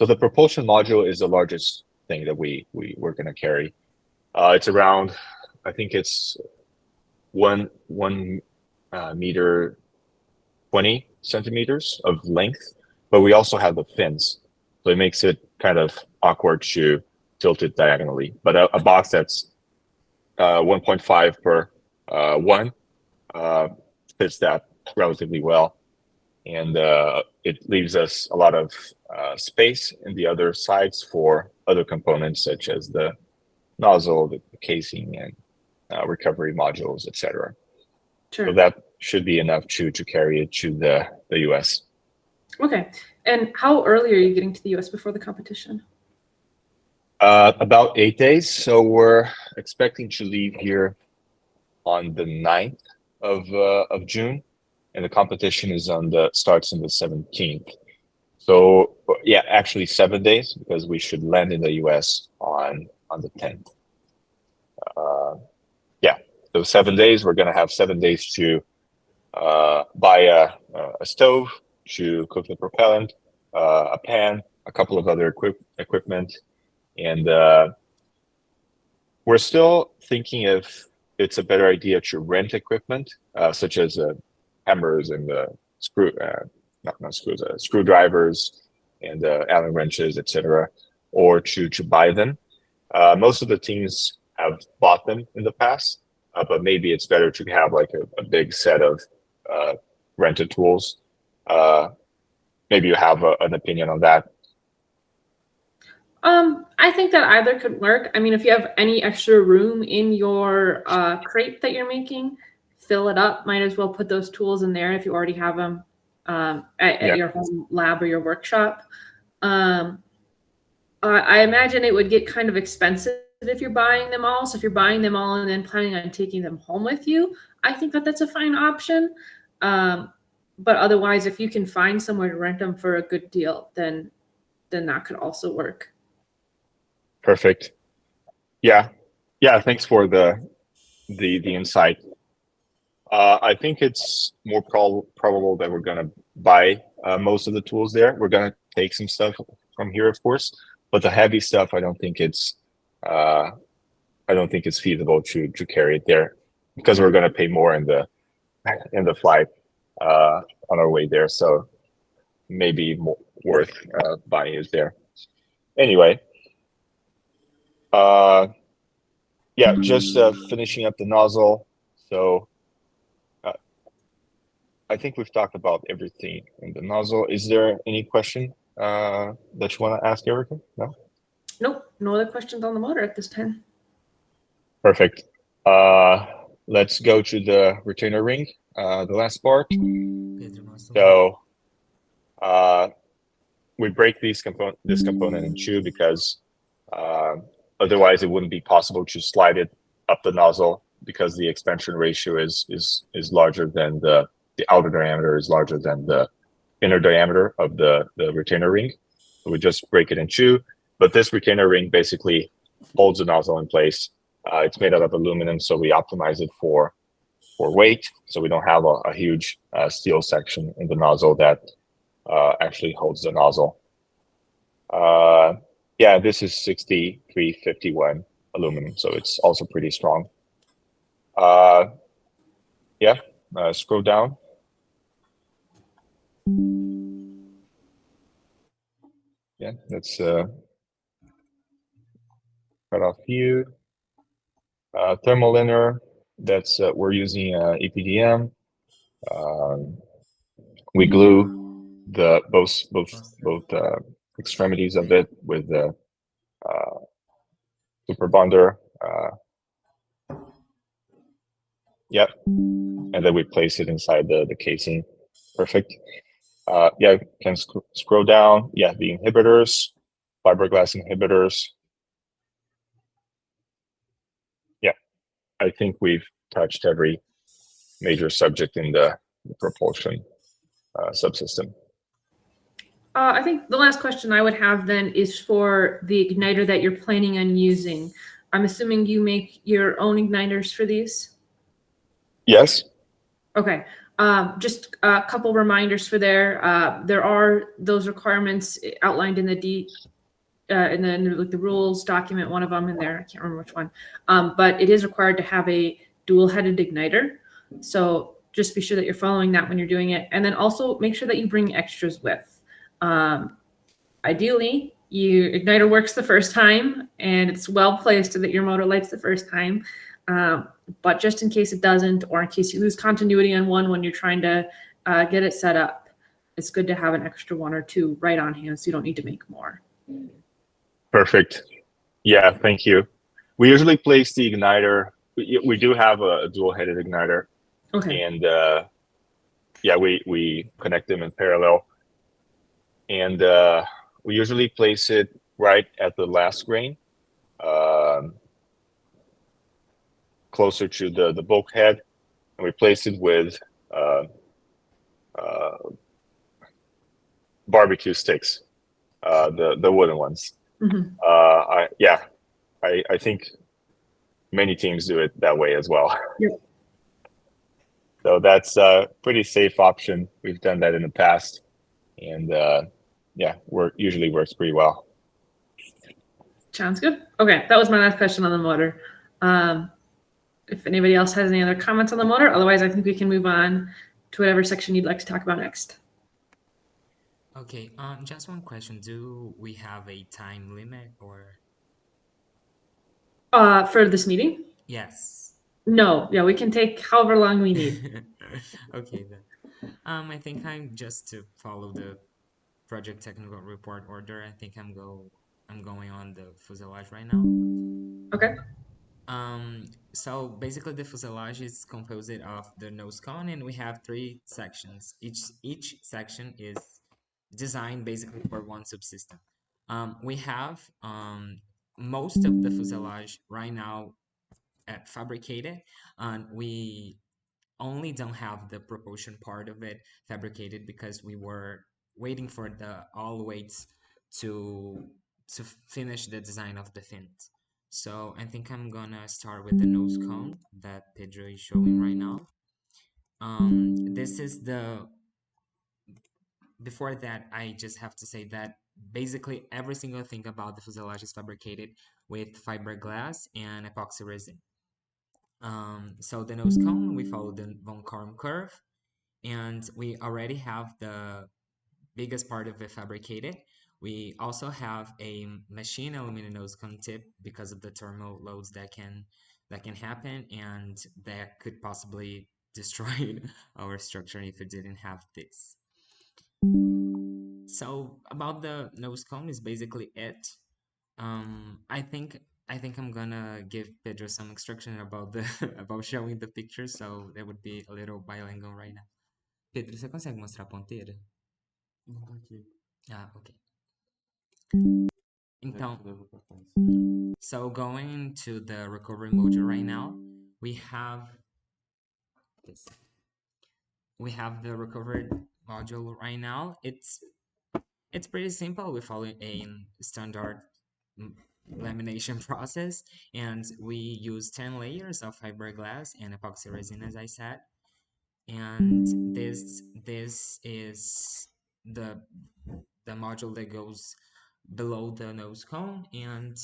the propulsion module is the largest thing that we're going to carry. It's around, I think it's 1 meter 20 centimeters of length, but we also have the fins, so it makes it kind of awkward to tilt it diagonally. But a box that's 1.5 per 1 fits that relatively well, and it leaves us a lot of space in the other sides for other components such as the nozzle, the casing, and recovery modules, etc. Sure. So that should be enough to carry it to the US. Okay. And how early are you getting to the US before the competition? About 8 days. So we're expecting to leave here on the 9th of June, and the competition starts on the 17th. So yeah, actually 7 days, because we should land in the US on the 10th. those 7 days, we're going to have 7 days to buy a stove to cook the propellant, a pan, a couple of other equipment, and we're still thinking if it's a better idea to rent equipment, such as hammers and screwdrivers and Allen wrenches, etc., or to buy them. Most of the teams have bought them in the past, but maybe it's better to have like a big set of rented tools. Maybe you have an opinion on that. I think that either could work. I mean, if you have any extra room in your crate that you're making, fill it up. Might as well put those tools in there if you already have them at your home lab or your workshop. I imagine it would get kind of expensive if you're buying them all. So if you're buying them all and then planning on taking them home with you, I think that that's a fine option. But otherwise, if you can find somewhere to rent them for a good deal, then that could also work. Perfect. Yeah. Thanks for the insight. I think it's more probable that we're gonna buy most of the tools there. We're gonna take some stuff from here, of course, but the heavy stuff, I don't think it's feasible to carry it there because we're gonna pay more in the flight on our way there. So maybe more worth buying it there. Anyway. Just finishing up the nozzle. So I think we've talked about everything in the nozzle. Is there any question that you want to ask, Erica? No? Nope, no other questions on the motor at this time. Perfect. Let's go to the retainer ring, the last part. So we break this component in two because otherwise, it wouldn't be possible to slide it up the nozzle because the expansion ratio is larger than the outer diameter is larger than the inner diameter of the retainer ring. So we just break it in two. But this retainer ring basically holds the nozzle in place. It's made out of aluminum, so we optimize it for weight. So we don't have a huge steel section in the nozzle that actually holds the nozzle. This is 6351 aluminum, so it's also pretty strong. Scroll down. Let's cut off view. Thermal inner, that's we're using EPDM. We glue the both extremities of it with the super bonder. And then we place it inside the casing. Perfect. Can scroll down. The inhibitors, fiberglass inhibitors. I think we've touched every major subject in the propulsion subsystem. I think the last question I would have then is for the igniter that you're planning on using. I'm assuming you make your own igniters for these? Yes. Okay. Just a couple reminders for there. There are those requirements outlined in the the rules document, one of them in there. I can't remember which one. But it is required to have a dual-headed igniter. So just be sure that you're following that when you're doing it. And then also make sure that you bring extras with. Ideally, your igniter works the first time and it's well placed so that your motor lights the first time. But just in case it doesn't, or in case you lose continuity on one when you're trying to get it set up, it's good to have an extra one or two right on hand so you don't need to make more. Perfect. Yeah, thank you. We usually place the igniter. We do have a dual-headed igniter. Okay. And we connect them in parallel. And we usually place it right at the last grain, closer to the bulkhead, and we place it with barbecue sticks, the wooden ones. Mm-hmm. I think many teams do it that way as well. Yep. So that's a pretty safe option. We've done that in the past, and usually works pretty well. Sounds good. Okay, that was my last question on the motor. If anybody else has any other comments on the motor, otherwise I think we can move on to whatever section you'd like to talk about next. Okay, just one question. Do we have a time limit or? For this meeting? Yes. No, yeah, we can take however long we need. Okay then. I think just to follow the project technical report order. I think I'm going on the fuselage right now. Okay. So basically the fuselage is composed of the nose cone, and we have 3 sections. Each section is designed basically for one subsystem. We have most of the fuselage right now fabricated, and we only don't have the propulsion part of it fabricated because we were waiting for the all weights to finish the design of the fins. So I think I'm gonna start with the nose cone that Pedro is showing right now. This is before that, I just have to say that basically every single thing about the fuselage is fabricated with fiberglass and epoxy resin. So the nose cone, we follow the von Karm curve, and we already have the biggest part of it fabricated. We also have a machine aluminum nose cone tip because of the thermal loads that can happen, and that could possibly destroy our structure if it didn't have this. So about the nose cone is basically it. I think I'm gonna give Pedro some instruction about the about showing the picture, so that would be a little bilingual right now. Pedro, você consegue mostrar a ponteira? Não tá aqui. Ah, ok. Então, so going to the recovery module right now, we have this. We have the recovery module right now. It's pretty simple. We follow a standard lamination process, and we use 10 layers of fiberglass and epoxy resin, as I said. And this is the module that goes below the nose cone, and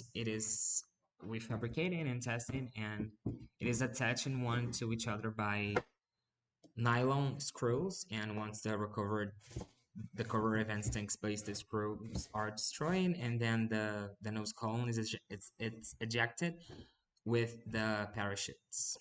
we fabricated and tested, and it is attaching one to each other by nylon screws. And once the recovery events takes place, the screws are destroyed, and then the nose cone is it's ejected with the parachutes.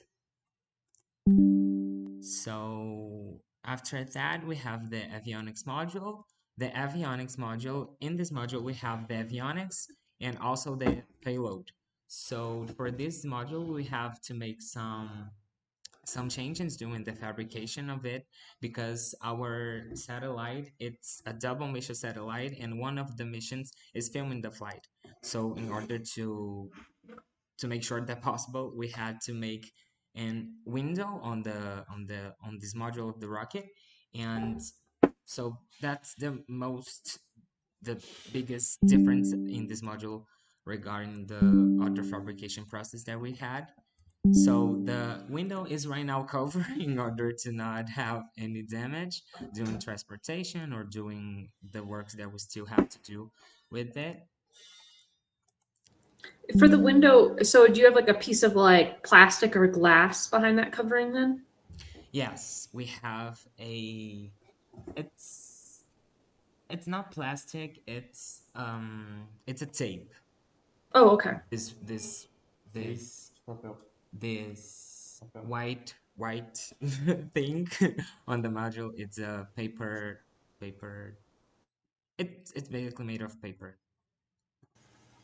So after that, we have the avionics module. The avionics module, in this module, we have the avionics and also the payload. So for this module, we have to make some changes during the fabrication of it, because our satellite, it's a double mission satellite, and one of the missions is filming the flight. So in order to make sure that possible, we had to make an window on this module of the rocket. And so that's the biggest difference in this module regarding the other fabrication process that we had. So the window is right now covered in order to not have any damage during transportation or doing the works that we still have to do with it. For the window, so do you have like a piece of like plastic or glass behind that covering then? Yes, we have it's not plastic, it's a tape. Oh, okay. This white thing on the module, it's a paper. It's basically made of paper.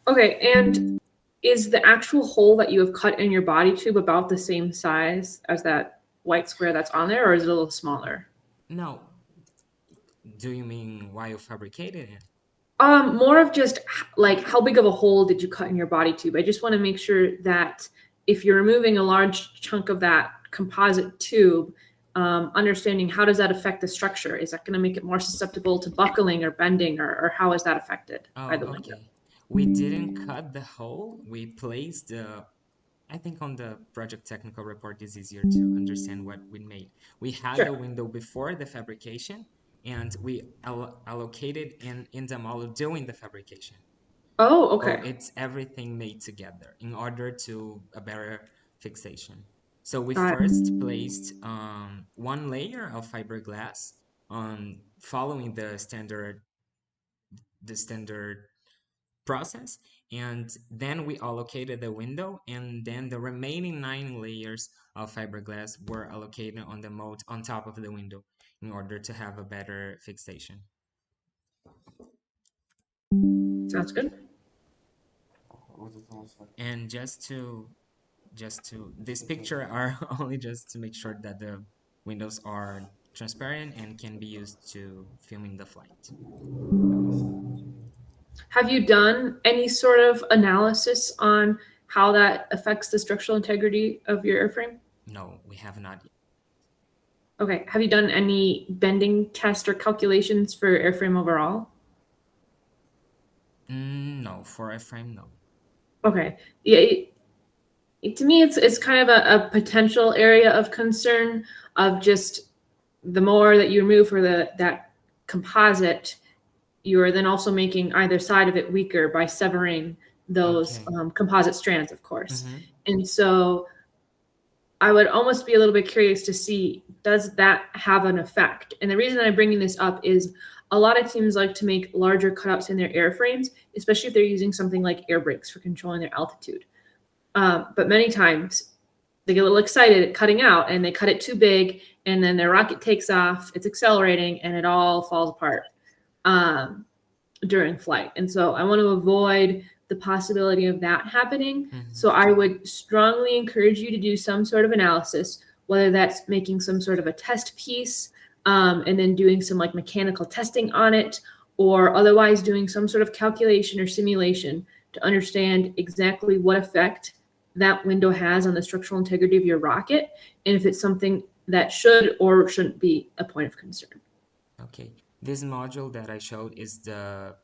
Okay, and is the actual hole that you have cut in your body tube about the same size as that white square that's on there, or is it a little smaller? No. Do you mean while you fabricated it? More of just like how big of a hole did you cut in your body tube? I just want to make sure that if you're removing a large chunk of that composite tube, understanding how does that affect the structure? Is that going to make it more susceptible to buckling or bending, or how is that affected by the window? We didn't cut the hole. We placed I think on the project technical report is easier to understand what we made. We had Sure. the window before the fabrication, and we allocated in the model during the fabrication. Oh, So okay. it's everything made together in order to a better fixation. So we Got it. first placed one layer of fiberglass on following the standard process, and then we allocated the window, and then the remaining 9 layers of fiberglass were allocated on the mold on top of the window in order to have a better fixation. Sounds good. And this picture are only just to make sure that the windows are transparent and can be used to filming the flight. Have you done any sort of analysis on how that affects the structural integrity of your airframe? No, we have not yet. Okay. Have you done any bending test or calculations for airframe overall? No, for a frame, no. Okay. Yeah. To me, it's kind of a potential area of concern of just the more that you remove for that composite, you are then also making either side of it weaker by severing those Okay. composite strands, of course. Mm-hmm. And so I would almost be a little bit curious to see, does that have an effect? And the reason I'm bringing this up is a lot of teams like to make larger cutouts in their airframes, especially if they're using something like air brakes for controlling their altitude. But many times they get a little excited at cutting out and they cut it too big, and then their rocket takes off, it's accelerating, and it all falls apart during flight. And so I want to avoid the possibility of that happening. Mm-hmm. So I would strongly encourage you to do some sort of analysis, whether that's making some sort of a test piece and then doing some like mechanical testing on it, or otherwise doing some sort of calculation or simulation to understand exactly what effect that window has on the structural integrity of your rocket, and if it's something that should or shouldn't be a point of concern. Okay. This module that I showed is the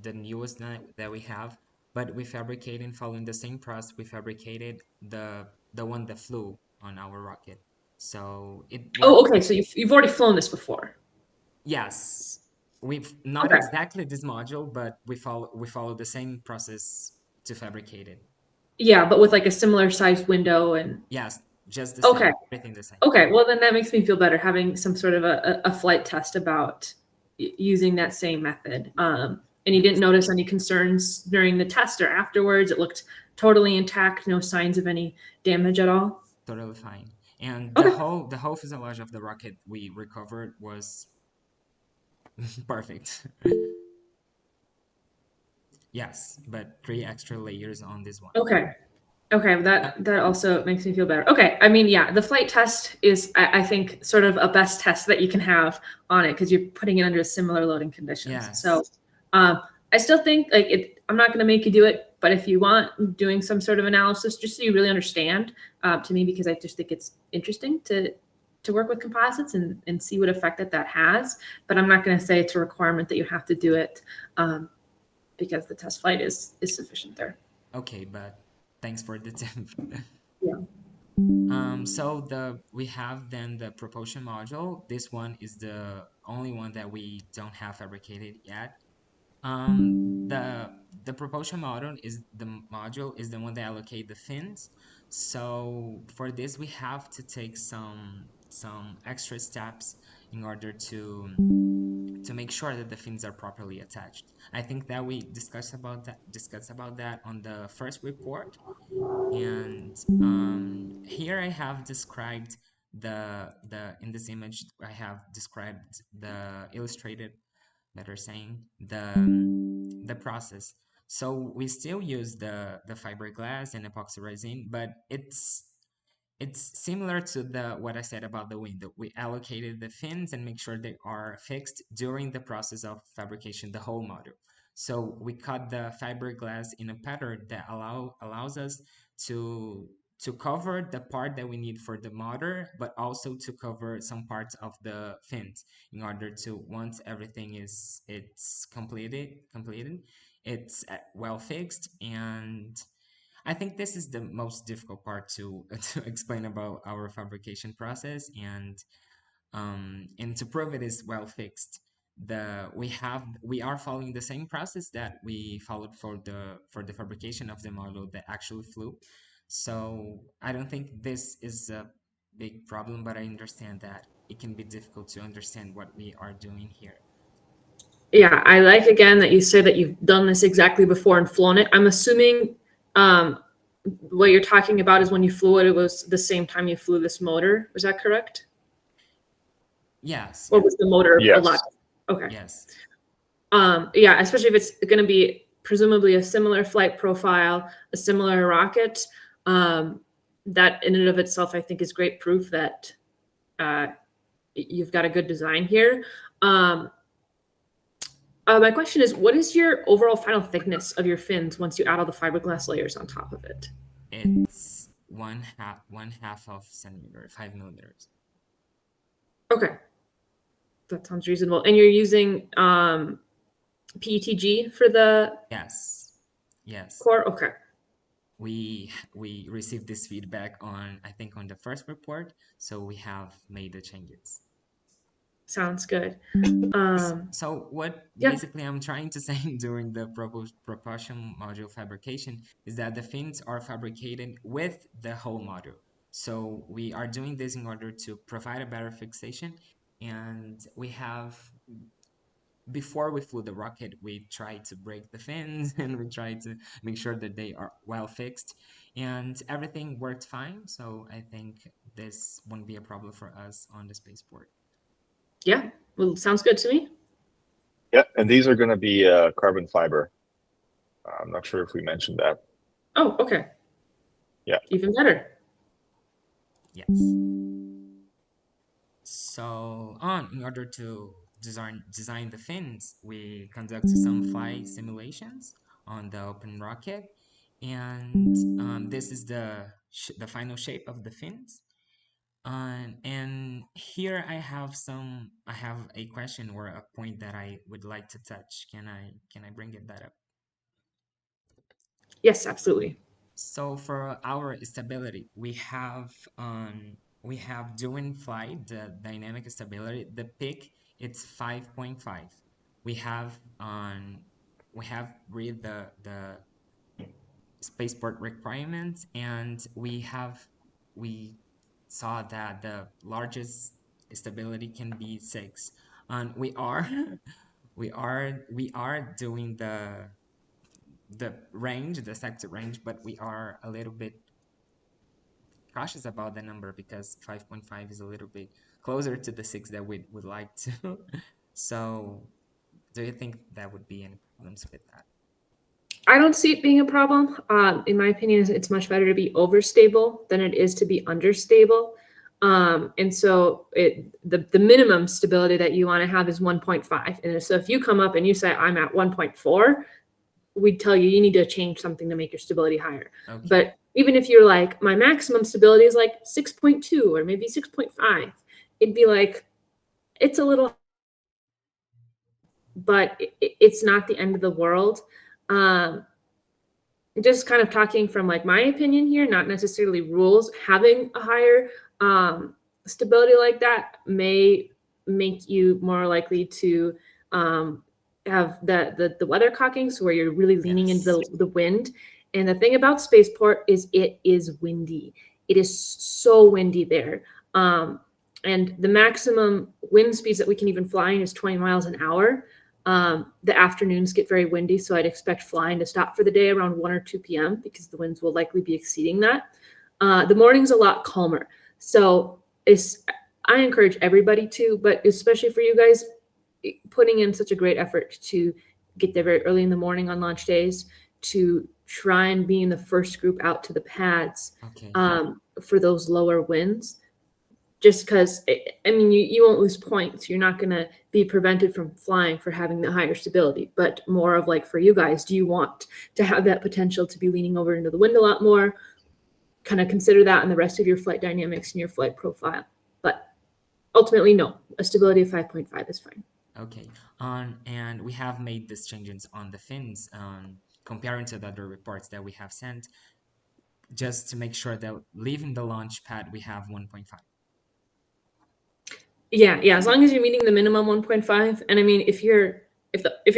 newest that we have, but we fabricated following the same process. We fabricated the one that flew on our rocket. So it Oh, worked. okay. So you've already flown this before. Yes, we've not Okay. exactly this module, but we follow the same process to fabricate it. Yeah, but with like a similar sized window and Yes, just the okay. same, everything the same. Okay. Well, then that makes me feel better having some sort of a flight test about using that same method. And you didn't notice any concerns during the test or afterwards. It looked totally intact, no signs of any damage at all. Totally fine. And Okay. the whole fuselage of the rocket we recovered was perfect. Yes, but 3 extra layers on this one. Okay. Okay, that also makes me feel better. Okay, I mean, yeah, the flight test is, I think, sort of a best test that you can have on it because you're putting it under similar loading conditions. Yes. So, I still think like it. I'm not going to make you do it, but if you want, doing some sort of analysis just so you really understand, to me, because I just think it's interesting to work with composites and see what effect that has. But I'm not going to say it's a requirement that you have to do it, because the test flight is sufficient there. Okay, but thanks for the tip. Yeah. So we have then the propulsion module. This one is the only one that we don't have fabricated yet. The propulsion module is the one that allocate the fins. So for this we have to take some extra steps in order to make sure that the fins are properly attached. I think that we discussed about that on the first report. And here I have described the in this image I have described the illustrated letter saying the process. So we still use the fiberglass and epoxy resin, but it's similar to what I said about the window. We allocated the fins and make sure they are fixed during the process of fabrication, the whole model. So we cut the fiberglass in a pattern that allows us to cover the part that we need for the motor, but also to cover some parts of the fins in order to, once everything it's completed, it's well fixed. And I think this is the most difficult part to to explain about our fabrication process, and to prove it is well fixed. We are following the same process that we followed for the fabrication of the model that actually flew. So I don't think this is a big problem, but I understand that it can be difficult to understand what we are doing here. Yeah, I like again that you say that you've done this exactly before and flown it. I'm assuming um, what you're talking about is when you flew it, it was the same time you flew this motor. Was that correct? Yes, Or yes, was the motor a lot? Yes. Okay. yes. Yeah, especially if it's going to be presumably a similar flight profile, a similar rocket. That in and of itself, I think, is great proof that you've got a good design here. My question is, what is your overall final thickness of your fins once you add all the fiberglass layers on top of it? It's one half of centimeter, 5 millimeters. Okay, that sounds reasonable. And you're using PETG for the Yes, yes. core? Okay. We received this feedback on, I think, on the first report, so we have made the changes. Sounds good. So what Yeah. basically I'm trying to say during the propulsion module fabrication is that the fins are fabricated with the whole module. So we are doing this in order to provide a better fixation, and we have, before we flew the rocket, we tried to break the fins and we tried to make sure that they are well fixed, and everything worked fine. So I think this won't be a problem for us on the spaceport. Yeah. Well, sounds good to me. Yeah, and these are going to be carbon fiber. I'm not sure if we mentioned that. Oh, okay. Yeah. Even better. Yes. So in order to design the fins, we conducted some flight simulations on the open rocket, and this is the final shape of the fins. And here I have a question or a point that I would like to touch. Can I bring that up? Yes, absolutely. So for our stability, we have during flight the dynamic stability. The peak it's 5.5. We have read the spaceport requirements, and we saw that the largest stability can be 6, and we are we are doing the range, the sector range, but we are a little bit cautious about the number because 5.5 is a little bit closer to the 6 that we would like to. So do you think that would be any problems with that? I don't see it being a problem. In my opinion, it's much better to be overstable than it is to be understable. And so the minimum stability that you want to have is 1.5. And so if you come up and you say, I'm at 1.4, we'd tell you need to change something to make your stability higher. Okay. But even if you're like, my maximum stability is like 6.2 or maybe 6.5, it'd be like, it's a little, but it's not the end of the world. Just kind of talking from like my opinion here, not necessarily rules, having a higher stability like that may make you more likely to have the weathercocking, so where you're really leaning Yes. into the wind. And the thing about Spaceport is it is windy. It is so windy there. And the maximum wind speeds that we can even fly in is 20 miles an hour. The afternoons get very windy, so I'd expect flying to stop for the day around 1 or 2 p.m. because the winds will likely be exceeding that. The morning's a lot calmer. So I encourage everybody to, but especially for you guys, putting in such a great effort to get there very early in the morning on launch days, to try and be in the first group out to the pads Okay. for those lower winds. Just because, I mean, you won't lose points. You're not going to be prevented from flying for having the higher stability, but more of like for you guys, do you want to have that potential to be leaning over into the wind a lot more? Kind of consider that in the rest of your flight dynamics and your flight profile. But ultimately, no, a stability of 5.5 is fine. Okay. And we have made these changes on the fins, comparing to the other reports that we have sent. just to make sure that leaving the launch pad, we have 1.5. Yeah, yeah. As long as you're meeting the minimum 1.5, and I mean, if your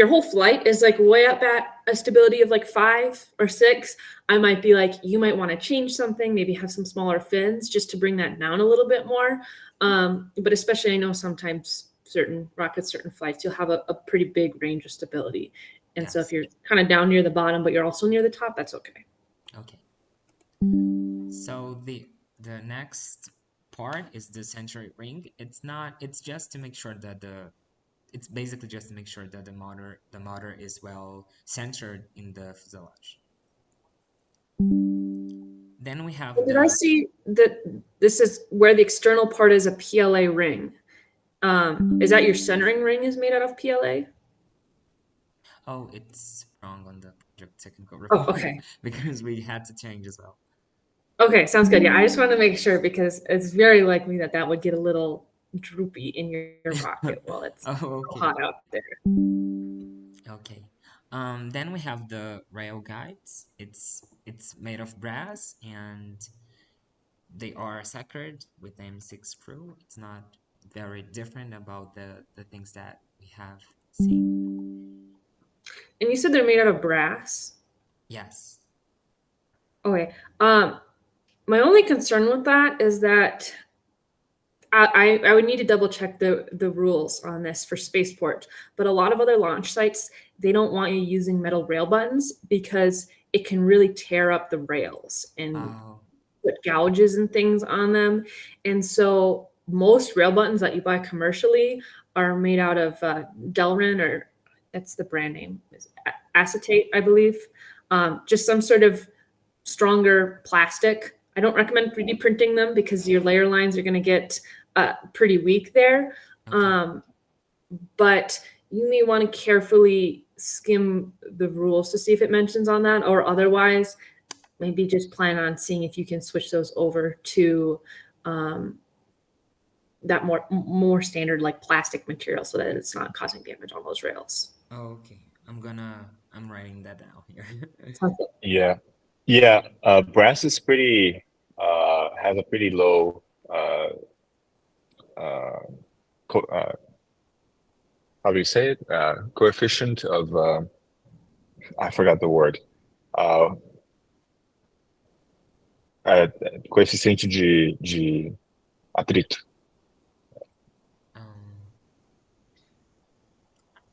whole flight is like way up at a stability of like 5 or 6, I might be like, you might want to change something, maybe have some smaller fins just to bring that down a little bit more. But especially, I know sometimes certain rockets, certain flights, you'll have a pretty big range of stability. And so if Yes. you're kind of down near the bottom, but you're also near the top, that's okay. Okay. So the next part is the centroid ring. It's just to make sure that it's basically just to make sure that the motor is well centered in the fuselage. Then we have Did I see that this is where the external part is a PLA ring? Is that your centering ring is made out of PLA? Oh, it's wrong on the project technical Oh, report okay. because we had to change as well. Okay, sounds good. Yeah, I just want to make sure because it's very likely that that would get a little droopy in your rocket while it's Oh, so okay. hot out there. Okay. Then we have the rail guides. It's made of brass and they are secured with M6 screw. It's not very different about the things that we have seen. And you said they're made out of brass. Yes. Okay. My only concern with that is that I would need to double check the rules on this for Spaceport, but a lot of other launch sites, they don't want you using metal rail buttons because it can really tear up the rails and Oh, put gouges and things on them. And so most rail buttons that you buy commercially are made out of Delrin, or that's the brand name, is acetate, I believe. Just some sort of stronger plastic. I don't recommend 3D printing them because your layer lines are going to get pretty weak there. okay. But you may want to carefully skim the rules to see if it mentions on that, or otherwise, maybe just plan on seeing if you can switch those over to that more standard like plastic material so that it's not causing damage on those rails. Okay. I'm writing that down here. Yeah. Yeah. Brass is pretty, has a pretty low, uh, how do you say it? Coefficient of, I forgot the word. Uh, Coeficiente de atrito. Um,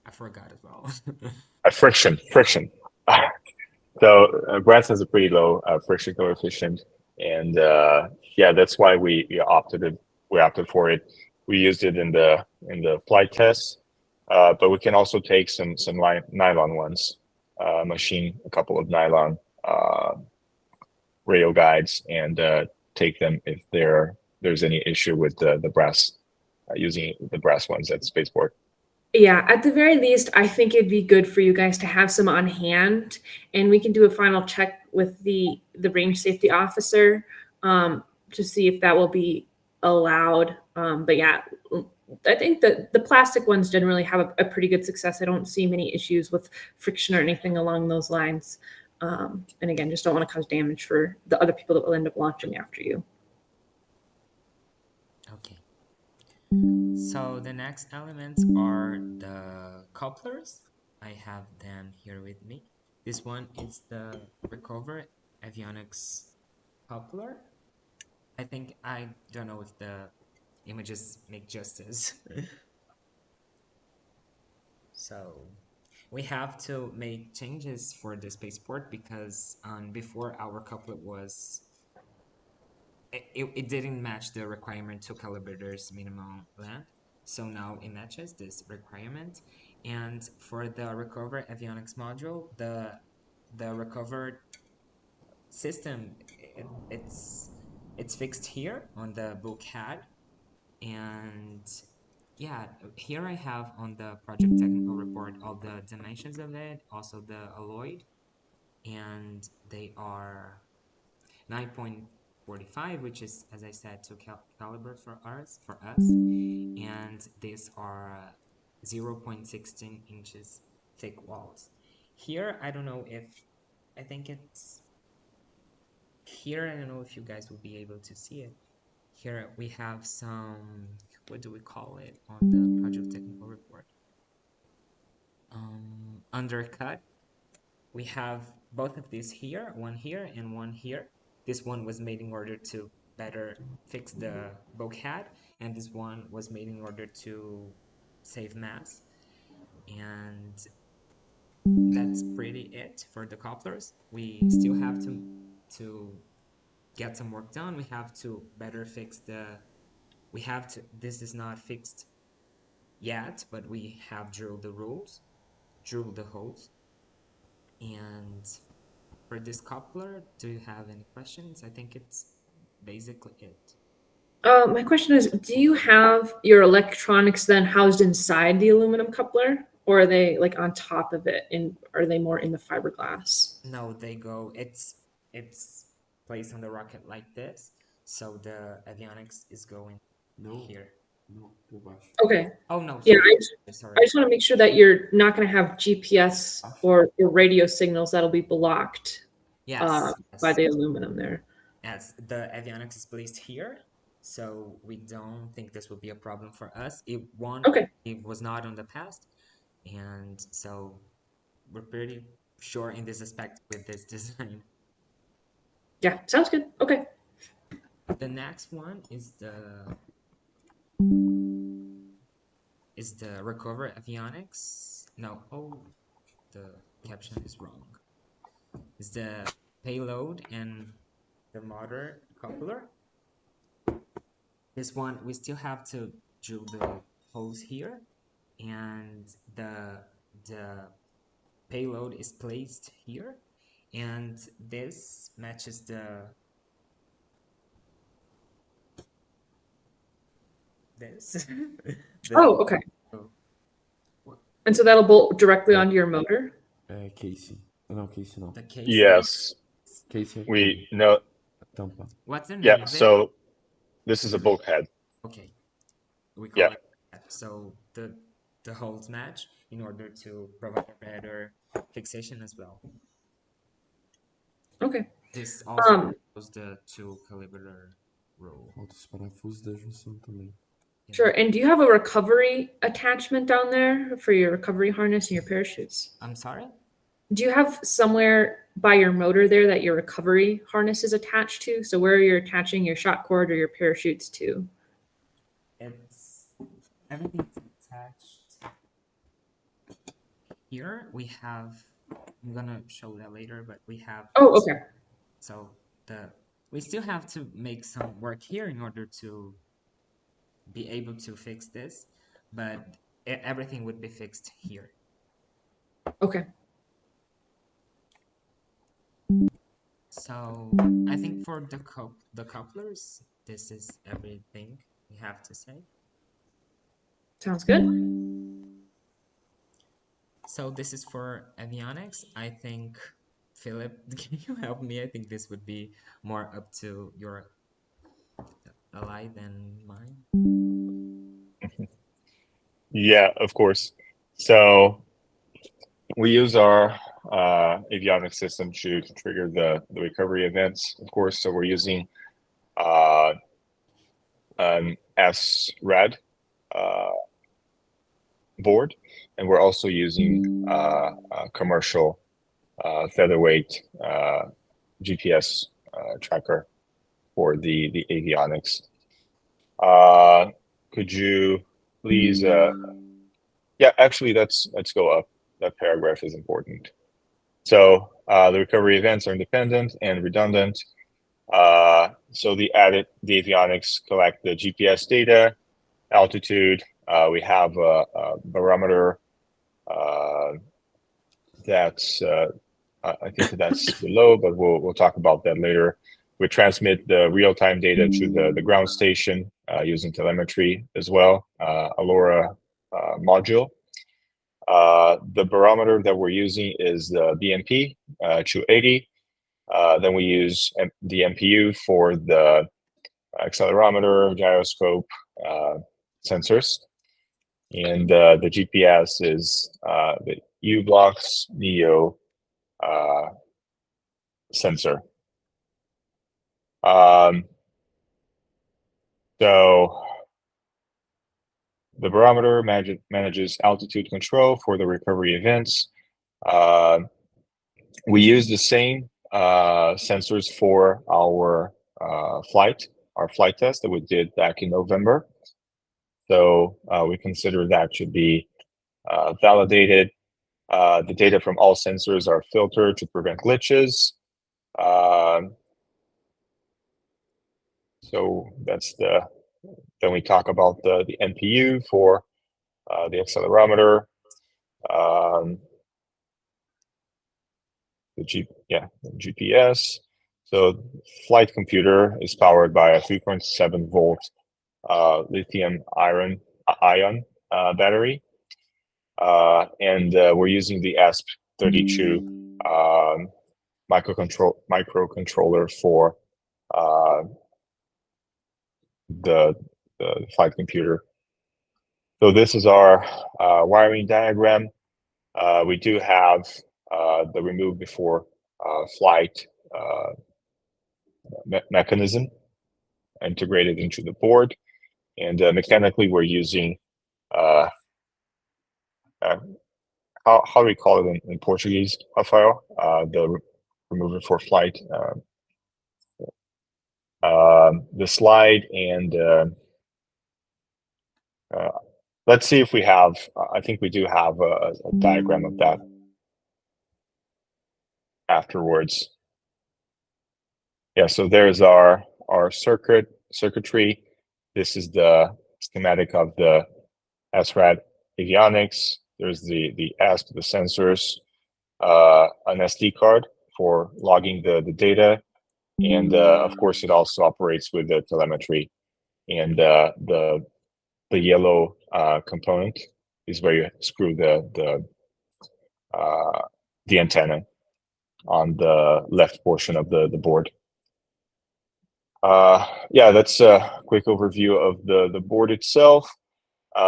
I forgot as well. Friction. So brass has a pretty low friction coefficient, and yeah, that's why we opted for it. We used it in the flight tests, but we can also take some nylon ones, machine a couple of nylon rail guides, and take them if there's any issue with the brass, using the brass ones at Spaceport. Yeah, at the very least, I think it'd be good for you guys to have some on hand, and we can do a final check with the range safety officer to see if that will be allowed. But yeah, I think that the plastic ones generally have a pretty good success. I don't see many issues with friction or anything along those lines. And again, just don't want to cause damage for the other people that will end up launching after you. Okay. So the next elements are the couplers. I have them here with me. This one is the recover avionics coupler. I don't know if the images make justice. So we have to make changes for the spaceport because before our couplet was it didn't match the requirement to calibrators minimum length. So now it matches this requirement. And for the recover avionics module, the recovered system it's fixed here on the bulkhead. And yeah, here I have on the project technical report all the dimensions of it, also the alloy, and they are 9.45, which is, as I said, to caliber for us, and these are 0.16 inches thick walls. Here, I don't know if I think it's Here, I don't know if you guys will be able to see it. Here we have some, what do we call it on the project technical report? Undercut. We have both of these here, one here and one here. This one was made in order to better fix the bulkhead, and this one was made in order to save mass. And that's pretty it for the couplers. We still have to get some work done. We have to better fix this is not fixed yet, but we have drilled the holes. And for this coupler, do you have any questions? I think it's basically it. My question is, do you have your electronics then housed inside the aluminum coupler, or are they like on top of it, and are they more in the fiberglass? No, it's placed on the rocket like this, so the avionics is going here. No, por baixo. Okay. Oh no, Yeah, sorry. I just want to make sure that you're not going to have GPS or radio signals that'll be blocked Yes, by the aluminum there. Yes, the avionics is placed here, so we don't think this will be a problem for us. It was not on the past, and so we're pretty sure in this aspect with this design. Yeah, sounds good. Okay. The next one is the recover avionics. No, the caption is wrong. It's the payload and the motor coupler. This one, we still have to drill the holes here, and the payload is placed here, and this matches this. Oh, okay. And so that'll bolt directly onto your motor? Casey. No, Casey no. The casing. Yes. Casey. We know. Tampa. What's the name Yeah. of it? So this is a bulkhead. Okay. We call it that. So the holes match in order to provide a better fixation as well. Okay. This also was the 2 caliber rule. Falta os parafusos da junção também. Sure. And do you have a recovery attachment down there for your recovery harness and your parachutes? I'm sorry? Do you have somewhere by your motor there that your recovery harness is attached to? So where you're attaching your shot cord or your parachutes to? Everything's attached. Here we have, I'm gonna show that later, but we have. Oh, okay. So we still have to make some work here in order to be able to fix this, but everything would be fixed here. Okay. So I think for the couplers, this is everything we have to say. Sounds good. So this is for avionics. I think, Philip, can you help me? I think this would be more up to your ally than mine. Yeah, of course. So we use our avionics system to trigger the recovery events, of course. So we're using an SRAD board, and we're also using a commercial featherweight GPS tracker for the avionics. Could you please? Yeah, actually, let's go up. That paragraph is important. So the recovery events are independent and redundant. So the avionics collect the GPS data, altitude. We have a barometer that's I think that's below, but we'll talk about that later. We transmit the real-time data to the ground station using telemetry as well, a LoRa module. The barometer that we're using is the BMP 280. Then we use the MPU for the accelerometer, gyroscope sensors. And the GPS is the U-Blocks Neo sensor. So the barometer manages altitude control for the recovery events. We use the same sensors for our flight test that we did back in November. So we consider that to be validated. The data from all sensors are filtered to prevent glitches. So that's then we talk about the NPU for the accelerometer. The GPS. So flight computer is powered by a 3.7 volt lithium ion battery. And we're using the ESP32 microcontroller for the flight computer. So this is our wiring diagram. We do have the remove before flight mechanism integrated into the board, and mechanically we're using how do we call it in Portuguese, Rafael? The remover for flight, the slide, and let's see if we have. I think we do have a diagram of that afterwards. Yeah, so there's our circuitry. This is the schematic of the SRAD avionics. There's the ESP, the sensors, an SD card for logging the data, and of course it also operates with the telemetry. And the yellow component is where you screw the antenna on the left portion of the board. Yeah, that's a quick overview of the board itself.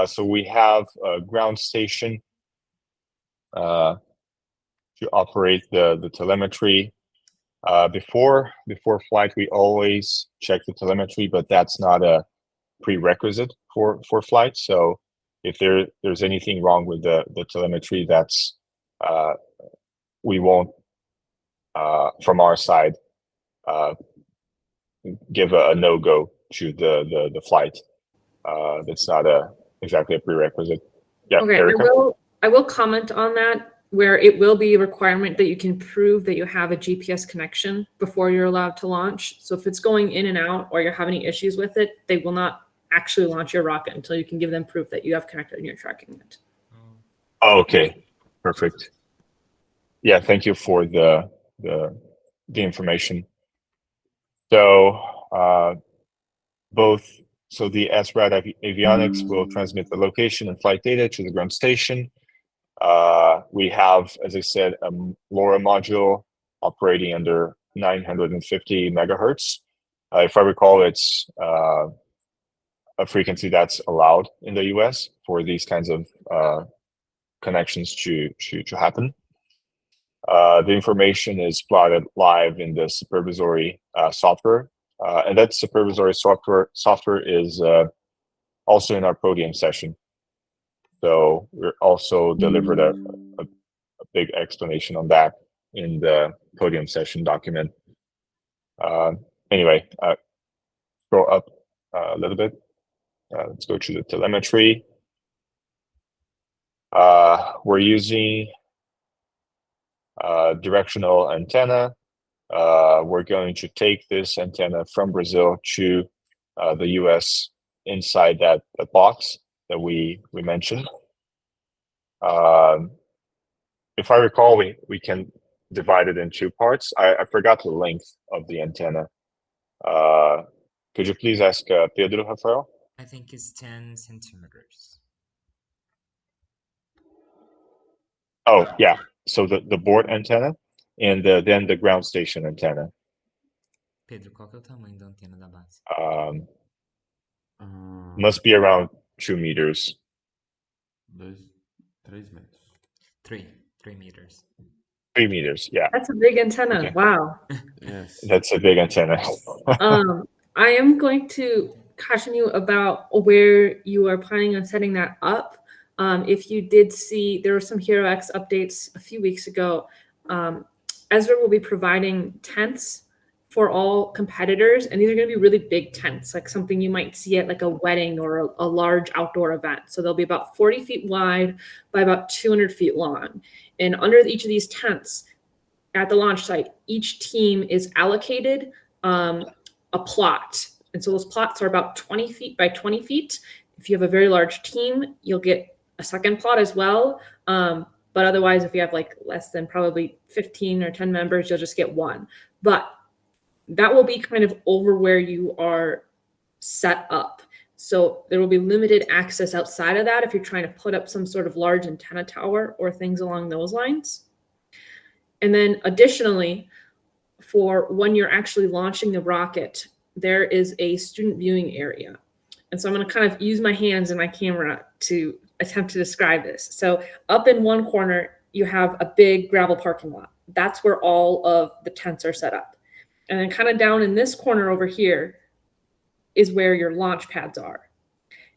So we have a ground station to operate the telemetry. Before flight, we always check the telemetry, but that's not a prerequisite for flight. So if there's anything wrong with the telemetry, that's we won't from our side give a no-go to the flight. That's not exactly a prerequisite. Yeah, Okay, Erica? I will comment on that, where it will be a requirement that you can prove that you have a GPS connection before you're allowed to launch. So if it's going in and out or you're having any issues with it, they will not actually launch your rocket until you can give them proof that you have connected and you're tracking it. Oh, okay, perfect. Yeah, thank you for the information. So the SRAD avionics will transmit the location and flight data to the ground station. We have, as I said, a LoRa module operating under 950 megahertz. If I recall, it's a frequency that's allowed in the US for these kinds of connections to happen. The information is plotted live in the supervisory software, and that supervisory software is also in our podium session. So we're also delivered a big explanation on that in the podium session document. Anyway, scroll up a little bit. Let's go to the telemetry. We're using directional antenna. We're going to take this antenna from Brazil to the US inside that box that we mentioned. If I recall, we can divide it in two parts. I forgot the length of the antenna. Could you please ask Pedro, Rafael? I think it's 10 centimeters. Oh, yeah. So the board antenna and then the ground station antenna. Pedro, qual que é o tamanho da antena da base? Must be around 2 meters. 3 metros. 3 meters. 3 meters. Yeah, That's a big antenna. Okay. Wow. Yes. that's a big antenna. I am going to caution you about where you are planning on setting that up. If you did see, there were some Hero X updates a few weeks ago. Ezra will be providing tents for all competitors, and these are going to be really big tents, like something you might see at like a wedding or a large outdoor event. So they'll be about 40 feet wide by about 200 feet long. And under each of these tents at the launch site, each team is allocated a plot. And so those plots are about 20 feet by 20 feet. If you have a very large team, you'll get a second plot as well. But otherwise, if you have like less than probably 15 or 10 members, you'll just get one. But that will be kind of over where you are set up. So there will be limited access outside of that if you're trying to put up some sort of large antenna tower or things along those lines. And then additionally, for when you're actually launching the rocket, there is a student viewing area. And so I'm going to kind of use my hands and my camera to attempt to describe this. So up in one corner, you have a big gravel parking lot. That's where all of the tents are set up. And then kind of down in this corner over here is where your launch pads are.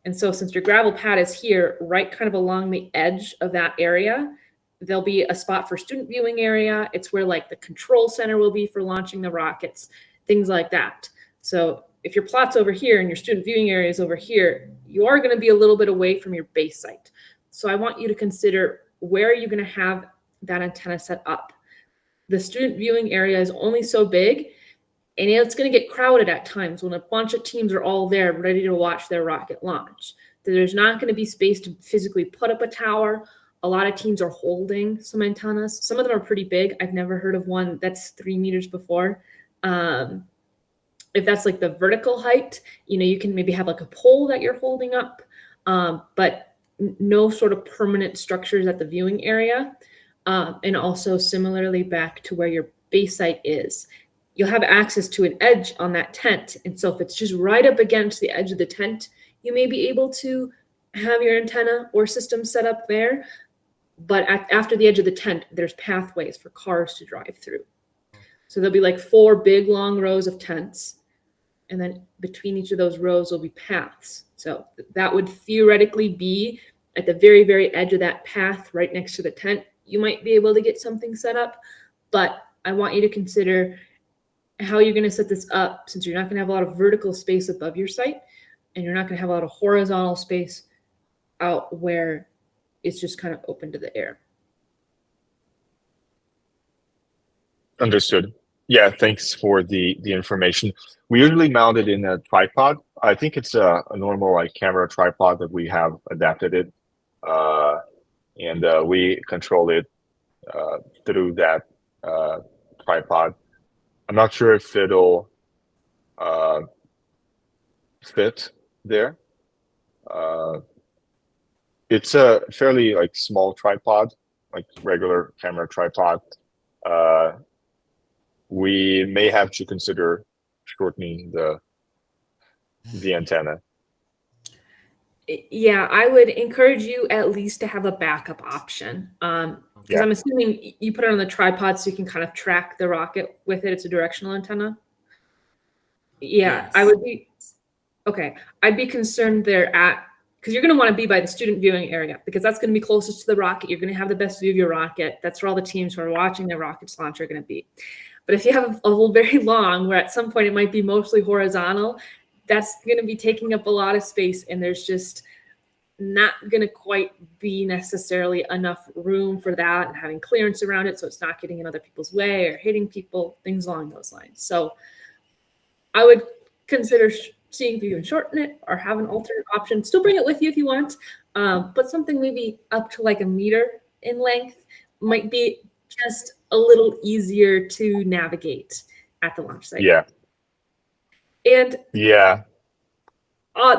And so since your gravel pad is here, right kind of along the edge of that area, there'll be a spot for student viewing area. It's where like the control center will be for launching the rockets, things like that. So if your plot's over here and your student viewing area is over here, you are going to be a little bit away from your base site. So I want you to consider, where are you going to have that antenna set up? The student viewing area is only so big, and it's going to get crowded at times when a bunch of teams are all there ready to watch their rocket launch. There's not going to be space to physically put up a tower. A lot of teams are holding some antennas. Some of them are pretty big. I've never heard of one that's 3 meters before. If that's like the vertical height, you can maybe have like a pole that you're holding up, but no sort of permanent structures at the viewing area. And also similarly back to where your base site is. You'll have access to an edge on that tent. And so if it's just right up against the edge of the tent, you may be able to have your antenna or system set up there. But after the edge of the tent, there's pathways for cars to drive through. So there'll be like 4 big long rows of tents. And then between each of those rows will be paths. So that would theoretically be at the very, very edge of that path right next to the tent. You might be able to get something set up, but I want you to consider how you're going to set this up, since you're not going to have a lot of vertical space above your site, and you're not going to have a lot of horizontal space out where it's just kind of open to the air. Understood. Yeah, thanks for the information. We usually mount it in a tripod. I think it's a normal like camera tripod that we have adapted it, and we control it through that tripod. I'm not sure if it'll fit there. It's a fairly like small tripod, like regular camera tripod. We may have to consider shortening the antenna. Yeah, I would encourage you at least to have a backup option. Because I'm assuming you put it on the tripod so you can kind of track the rocket with it. It's a directional antenna. Yeah, Yes. I would be, okay. I'd be concerned there because you're going to want to be by the student viewing area, because that's going to be closest to the rocket. You're going to have the best view of your rocket. That's where all the teams who are watching the rockets launch are going to be. But if you have a little very long, where at some point it might be mostly horizontal, that's going to be taking up a lot of space, and there's just not going to quite be necessarily enough room for that, and having clearance around it so it's not getting in other people's way or hitting people, things along those lines. So I would consider seeing if you can shorten it or have an alternate option. Still bring it with you if you want, but something maybe up to like 1 meter in length might be just a little easier to navigate at the launch site. Yeah. And Yeah.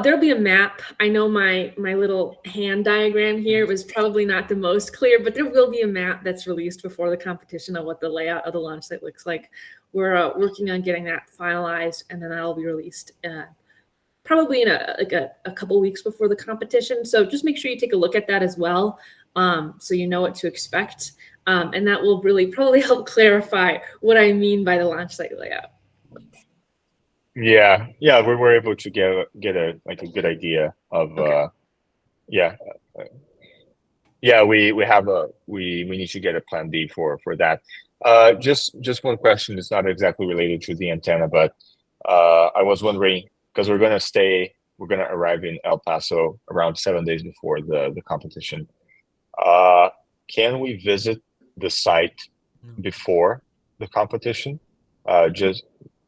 there'll be a map. I know my little hand diagram here was probably not the most clear, but there will be a map that's released before the competition of what the layout of the launch site looks like. We're working on getting that finalized, and then that'll be released probably in a couple weeks before the competition. So just make sure you take a look at that as well, so you know what to expect. And that will really probably help clarify what I mean by the launch site layout. Yeah, we were able to get a good idea of Okay. yeah. Yeah, we have we need to get a plan B for that. Just one question. It's not exactly related to the antenna, but I was wondering because we're gonna arrive in El Paso around 7 days before the competition. Can we visit the site No. before the competition? Just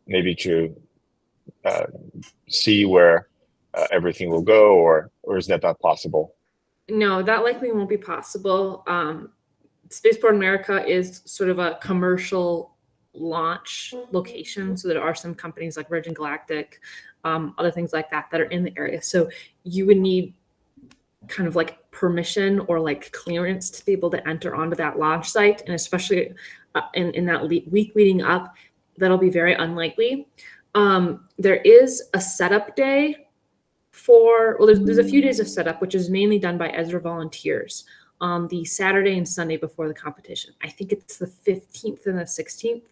maybe to see where everything will go, or is that not possible? No, that likely won't be possible. Spaceport America is sort of a commercial launch location. So there are some companies like Virgin Galactic, other things like that are in the area. So you would need kind of like permission or like clearance to be able to enter onto that launch site. And especially in that week leading up, that'll be very unlikely. There is a setup day there's a few days of setup, which is mainly done by Ezra volunteers on the Saturday and Sunday before the competition. I think it's the 15th and the 16th.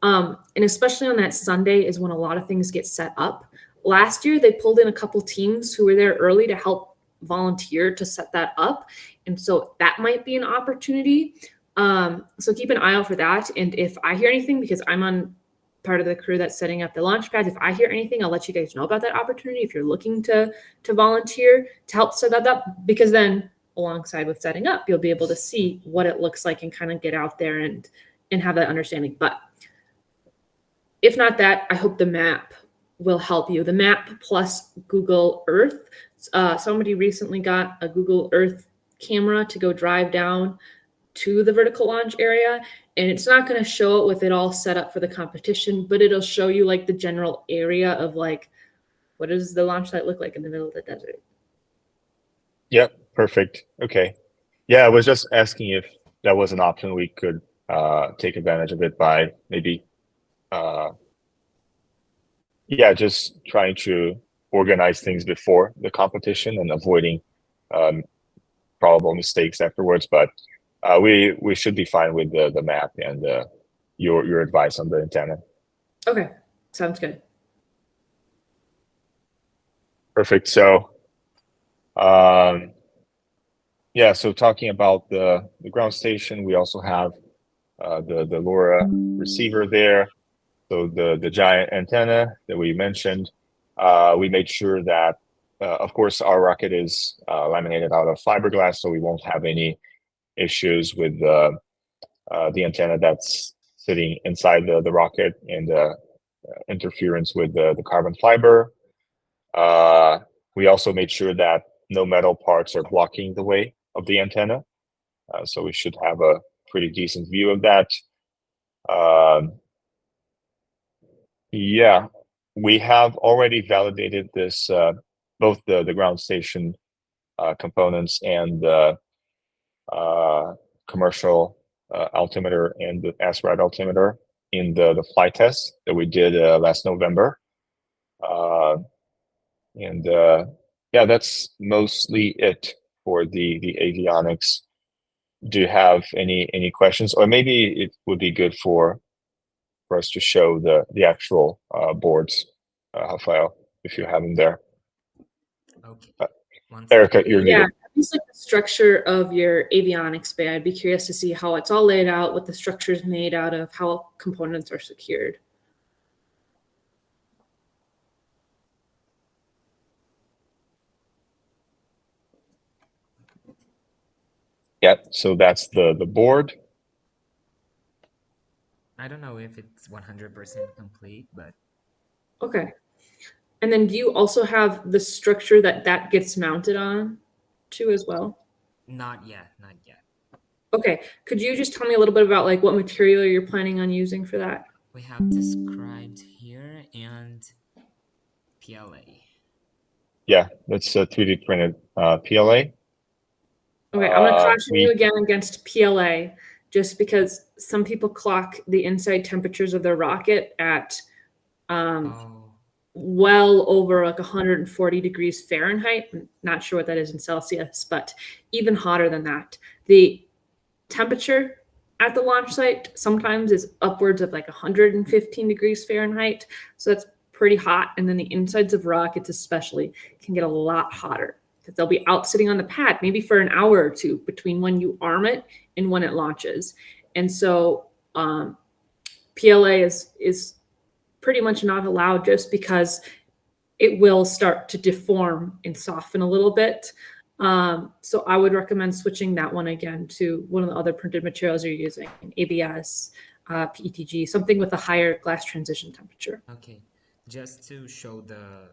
And especially on that Sunday is when a lot of things get set up. Last year, they pulled in a couple teams who were there early to help volunteer to set that up. And so that might be an opportunity. So keep an eye out for that. And if I hear anything, because I'm on part of the crew that's setting up the launch pads, if I hear anything, I'll let you guys know about that opportunity if you're looking to volunteer to help set that up, because then alongside with setting up, you'll be able to see what it looks like and kind of get out there and have that understanding. But if not that, I hope the map will help you. The map plus Google Earth. Somebody recently got a Google Earth camera to go drive down to the vertical launch area, and it's not going to show it with it all set up for the competition, but it'll show you like the general area of like, what does the launch site look like in the middle of the desert? Yep, perfect. Okay. Yeah, I was just asking if that was an option we could take advantage of it by maybe just trying to organize things before the competition and avoiding probable mistakes afterwards. But we should be fine with the map and your advice on the antenna. Okay, sounds good. Perfect. So so talking about the ground station, we also have the LoRa receiver there. So the giant antenna that we mentioned, we made sure that, of course, our rocket is laminated out of fiberglass, so we won't have any issues with the antenna that's sitting inside the rocket and interference with the carbon fiber. We also made sure that no metal parts are blocking the way of the antenna, so we should have a pretty decent view of that. Yeah, we have already validated this, both the ground station components and the commercial altimeter and the SRAD altimeter in the flight test that we did last November. That's mostly it for the avionics. Do you have any questions? Or maybe it would be good for us to show the actual boards, Rafael, if you have them there. Okay. Erica, you're Yeah, muted. just like the structure of your avionics bay. I'd be curious to see how it's all laid out, what the structure is made out of, how components are secured. Yeah, so that's the board. I don't know if it's 100% complete, but Okay. And then do you also have the structure that gets mounted on too as well? not yet, not yet. Okay. Could you just tell me a little bit about like what material you're planning on using for that? We have described here and PLA. Yeah, that's a 3D printed PLA. Okay, I'm going to caution we- you again against PLA, just because some people clock the inside temperatures of their rocket at Oh, well over like 140 degrees Fahrenheit. I'm not sure what that is in Celsius, but even hotter than that. The temperature at the launch site sometimes is upwards of like 115 degrees Fahrenheit. So that's pretty hot. And then the insides of rockets, especially, can get a lot hotter because they'll be out sitting on the pad maybe for an hour or two between when you arm it and when it launches. And so PLA is pretty much not allowed just because it will start to deform and soften a little bit. So I would recommend switching that one again to one of the other printed materials you're using, ABS, PETG, something with a higher glass transition temperature. Okay, just to show the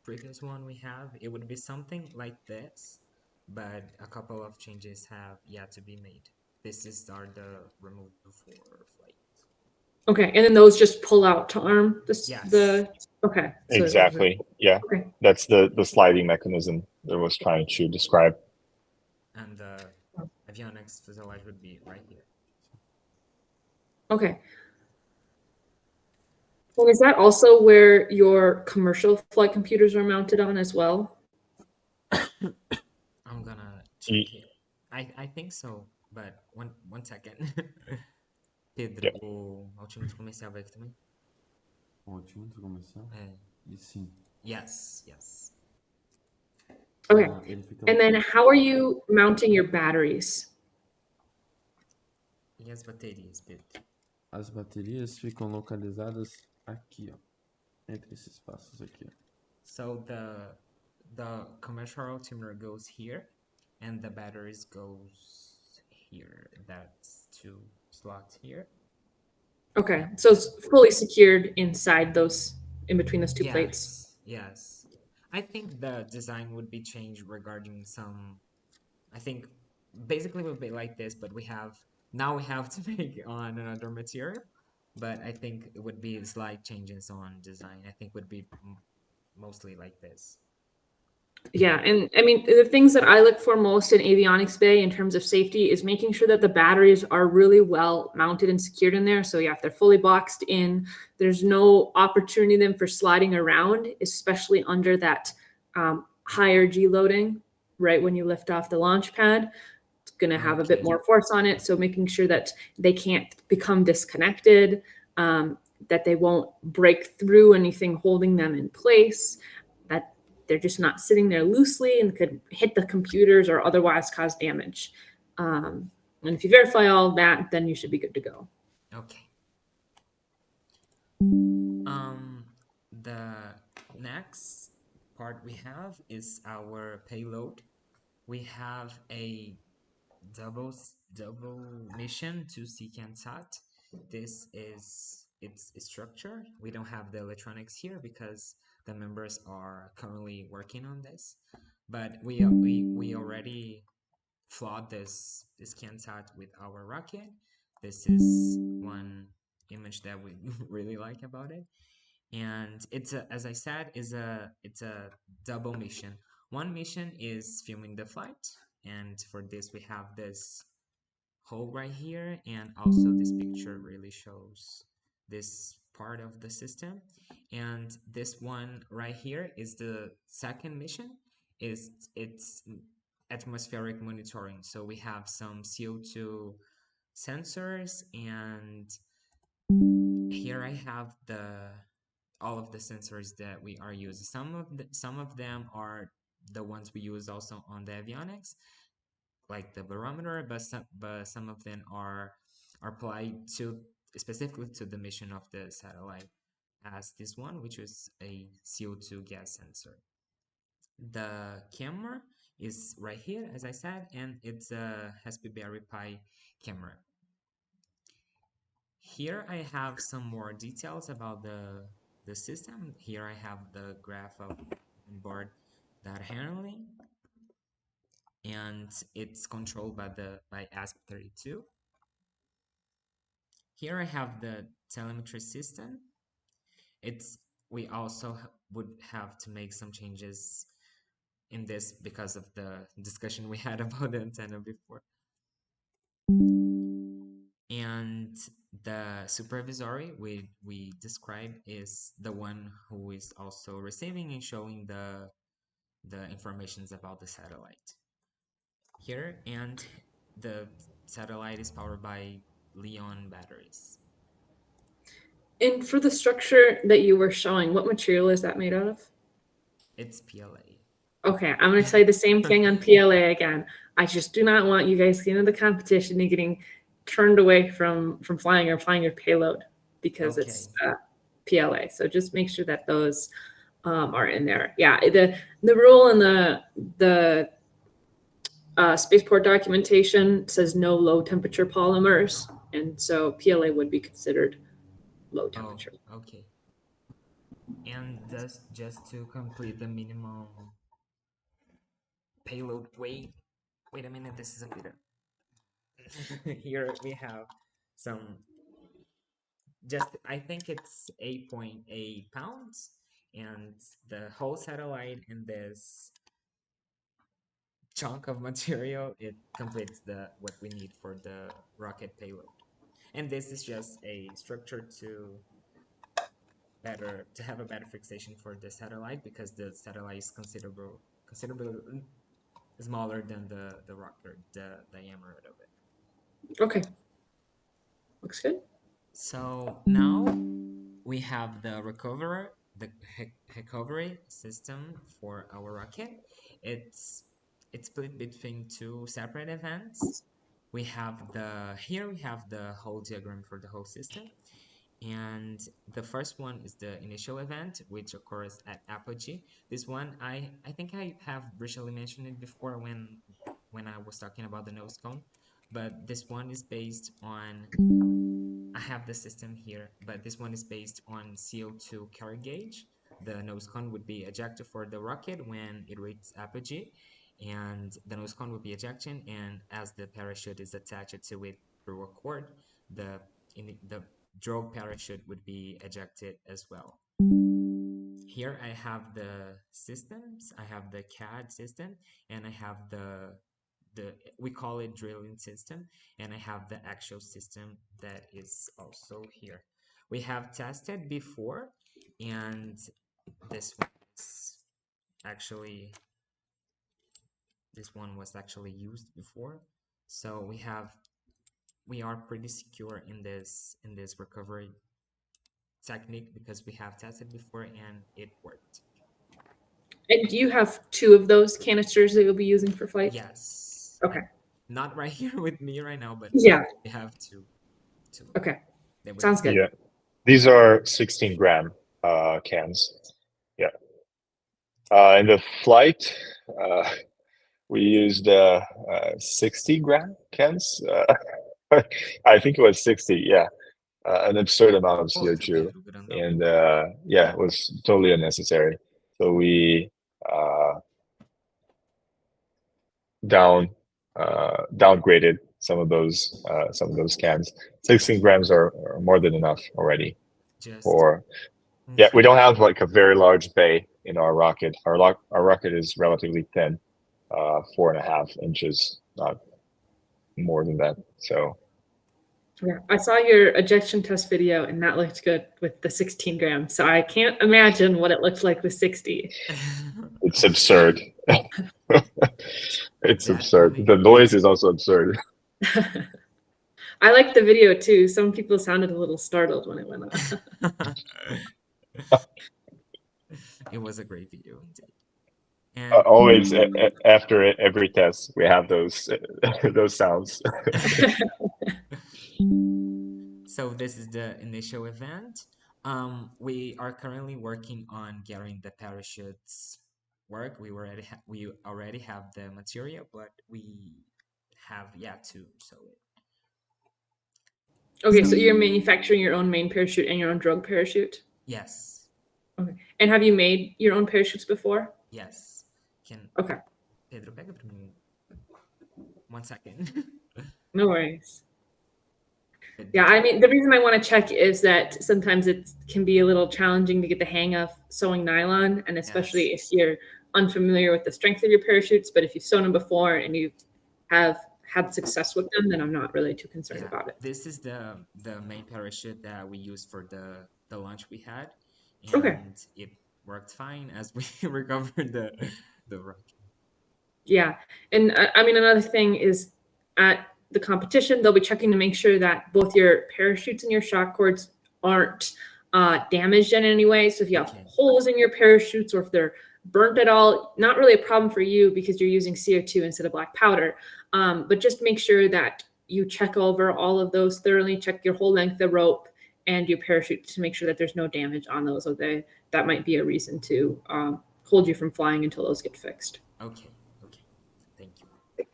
previous one we have, it would be something like this, but a couple of changes have yet to be made. This is the removed before flight. Okay, and then those just pull out to arm Yes. okay. So Exactly. Yeah. Okay. That's the sliding mechanism that I was trying to describe. And the avionics fuselage would be right here. Okay. And is that also where your commercial flight computers are mounted on as well? I'm gonna check it. I think so, but one second. Pedro, o altímetro comercial vai aqui também? O altímetro comercial? É. E sim. Yes, yes. Okay. Ele fica And then how are you mounting your batteries? E as baterias, Pedro? As baterias ficam localizadas aqui, ó. Entre esses espaços aqui, ó. So the commercial altimeter goes here, and the batteries goes here. That's 2 slots here. Okay, so it's fully secured inside those, in between those two plates. Yes. I think the design would be changed regarding some. I think basically it would be like this, but we have to make on another material. But I think it would be slight changes on design. I think would be mostly like this. Yeah, and I mean, the things that I look for most in avionics bay in terms of safety is making sure that the batteries are really well mounted and secured in there. So yeah, if they're fully boxed in, there's no opportunity then for sliding around, especially under that higher G loading, right when you lift off the launch pad. It's going to have a bit more force on it. So making sure that they can't become disconnected, that they won't break through anything holding them in place, that they're just not sitting there loosely and could hit the computers or otherwise cause damage. And if you verify all of that, then you should be good to go. Okay. The next part we have is our payload. We have a double mission to CANSAT. This is its structure. We don't have the electronics here because the members are currently working on this, but we already flawed this CANSAT with our rocket. This is one image that we really like about it, and it's as I said, it's a double mission. One mission is filming the flight, and for this we have this hole right here, and also this picture really shows this part of the system. And this one right here is the second mission. It's atmospheric monitoring. So we have some CO2 sensors, and here I have all of the sensors that we are using. Some of them are the ones we use also on the avionics, like the barometer, but some of them are applied specifically to the mission of the satellite, as this one, which is a CO2 gas sensor. The camera is right here, as I said, and it's a Raspberry Pi camera. Here I have some more details about the system. Here I have the graph of onboard data handling, and it's controlled by ASP32. Here I have the telemetry system. We also would have to make some changes in this because of the discussion we had about the antenna before. And the supervisory we described is the one who is also receiving and showing the informations about the satellite here. And the satellite is powered by Li-ion batteries. And for the structure that you were showing, what material is that made out of? It's PLA. Okay, I'm going to tell you the same thing on PLA again. I just do not want you guys getting into the competition and getting turned away from flying or flying your payload because it's PLA. So just make sure that those are in there. Yeah, the rule in the spaceport documentation says no low temperature polymers, and so PLA would be considered low temperature. Oh, okay. And just to complete the minimum payload weight. Wait a minute, this is a bit. Here we have some. I think it's 8.8 pounds, and the whole satellite in this chunk of material, it completes what we need for the rocket payload. And this is just a structure to have a better fixation for the satellite, because the satellite is considerably smaller than the rocket, the diameter of it. Okay, looks good. So now we have the recovery system for our rocket. It's split between two separate events. Here we have the whole diagram for the whole system. And the first one is the initial event, which occurs at apogee. This one, I think I have briefly mentioned it before when I was talking about the nose cone. But this one is based on, I have the system here, but this one is based on CO2 carry gauge. The nose cone would be ejected for the rocket when it reaches apogee, and the nose cone would be ejection, and as the parachute is attached to it through a cord, the drogue parachute would be ejected as well. Here I have the systems. I have the CAD system, and I have the we call it drilling system, and I have the actual system that is also here. We have tested before, and this one was actually used before. So we are pretty secure in this recovery technique because we have tested before and it worked. And do you have two of those canisters that you'll be using for flight? Yes. Okay. Not right here with me right now, but yeah, we have two. Okay, sounds good. Yeah, these are 16-gram cans. Yeah. In the flight, we used 60-gram cans. I think it was 60. Yeah, an absurd amount of CO2, and yeah, it was totally unnecessary. So we downgraded some of those cans. 16 grams are more than enough already. Yeah, we don't have like a very large bay in our rocket. Our rocket is relatively thin, 4.5 inches, not more than that. So yeah, I saw your ejection test video, and that looked good with the 16 grams. So I can't imagine what it looks like with 60. It's absurd. It's absurd. The noise is also absurd. I liked the video too. Some people sounded a little startled when it went on. It was a great video indeed. And always after every test, we have those those sounds. So this is the initial event. We are currently working on getting the parachutes work. We already have the material, but we have yet to sew it. Okay, so you're manufacturing your own main parachute and your own drogue parachute? Yes. Okay. And have you made your own parachutes before? Yes. Okay. Pedro, pega pra mim. 1 second. No worries. Yeah, I mean, the reason I want to check is that sometimes it can be a little challenging to get the hang of sewing nylon, and especially if you're unfamiliar with the strength of your parachutes. But if you've sewn them before and you have had success with them, then I'm not really too concerned about it. This is the main parachute that we used for the launch we had, and it worked fine as we recovered the rocket. Yeah, and I mean, another thing is at the competition, they'll be checking to make sure that both your parachutes and your shock cords aren't damaged in any way. So if you have Okay. holes in your parachutes or if they're burnt at all, not really a problem for you because you're using CO2 instead of black powder. But just make sure that you check over all of those thoroughly, check your whole length of rope and your parachute to make sure that there's no damage on those. Okay, that might be a reason to hold you from flying until those get fixed. Okay. Okay. Thank you.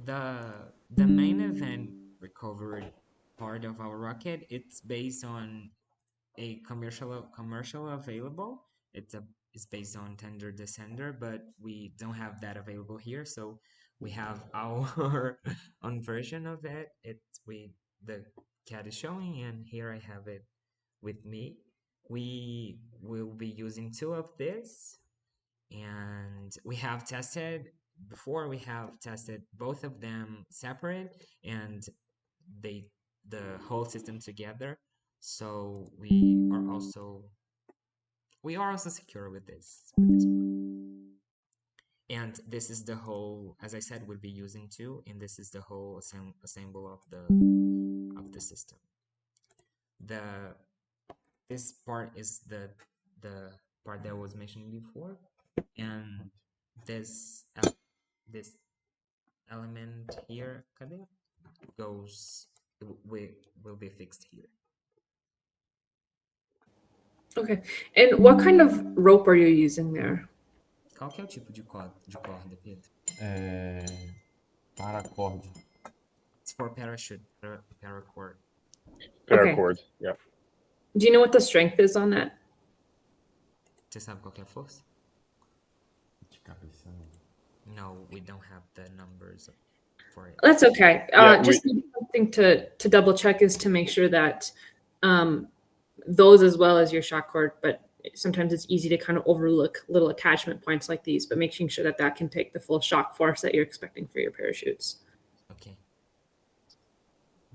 The main event recovery part of our rocket, it's based on a commercial available. It's based on tender descender, but we don't have that available here. So we have our own version of it. The cat is showing, and here I have it with me. We will be using two of this, and we have tested both of them separate and the whole system together. So we are also secure with this one. And this is the whole, as I said, we'll be using two, and this is the whole assemble of the system. This part is the part that I was mentioning before, and this this element here, goes will be fixed here. Okay. And what kind of rope are you using there? Qual que é o tipo de corda, Pedro? Paracorde. It's for parachute, paracord. Paracord. Yeah. Do you know what the strength is on that? Você sabe qual que é a força? De cabeça. No, we don't have the numbers for it. That's okay. Yeah, just something to double check is to make sure that those as well as your shock cord, but sometimes it's easy to kind of overlook little attachment points like these, but making sure that that can take the full shock force that you're expecting for your parachutes. Okay.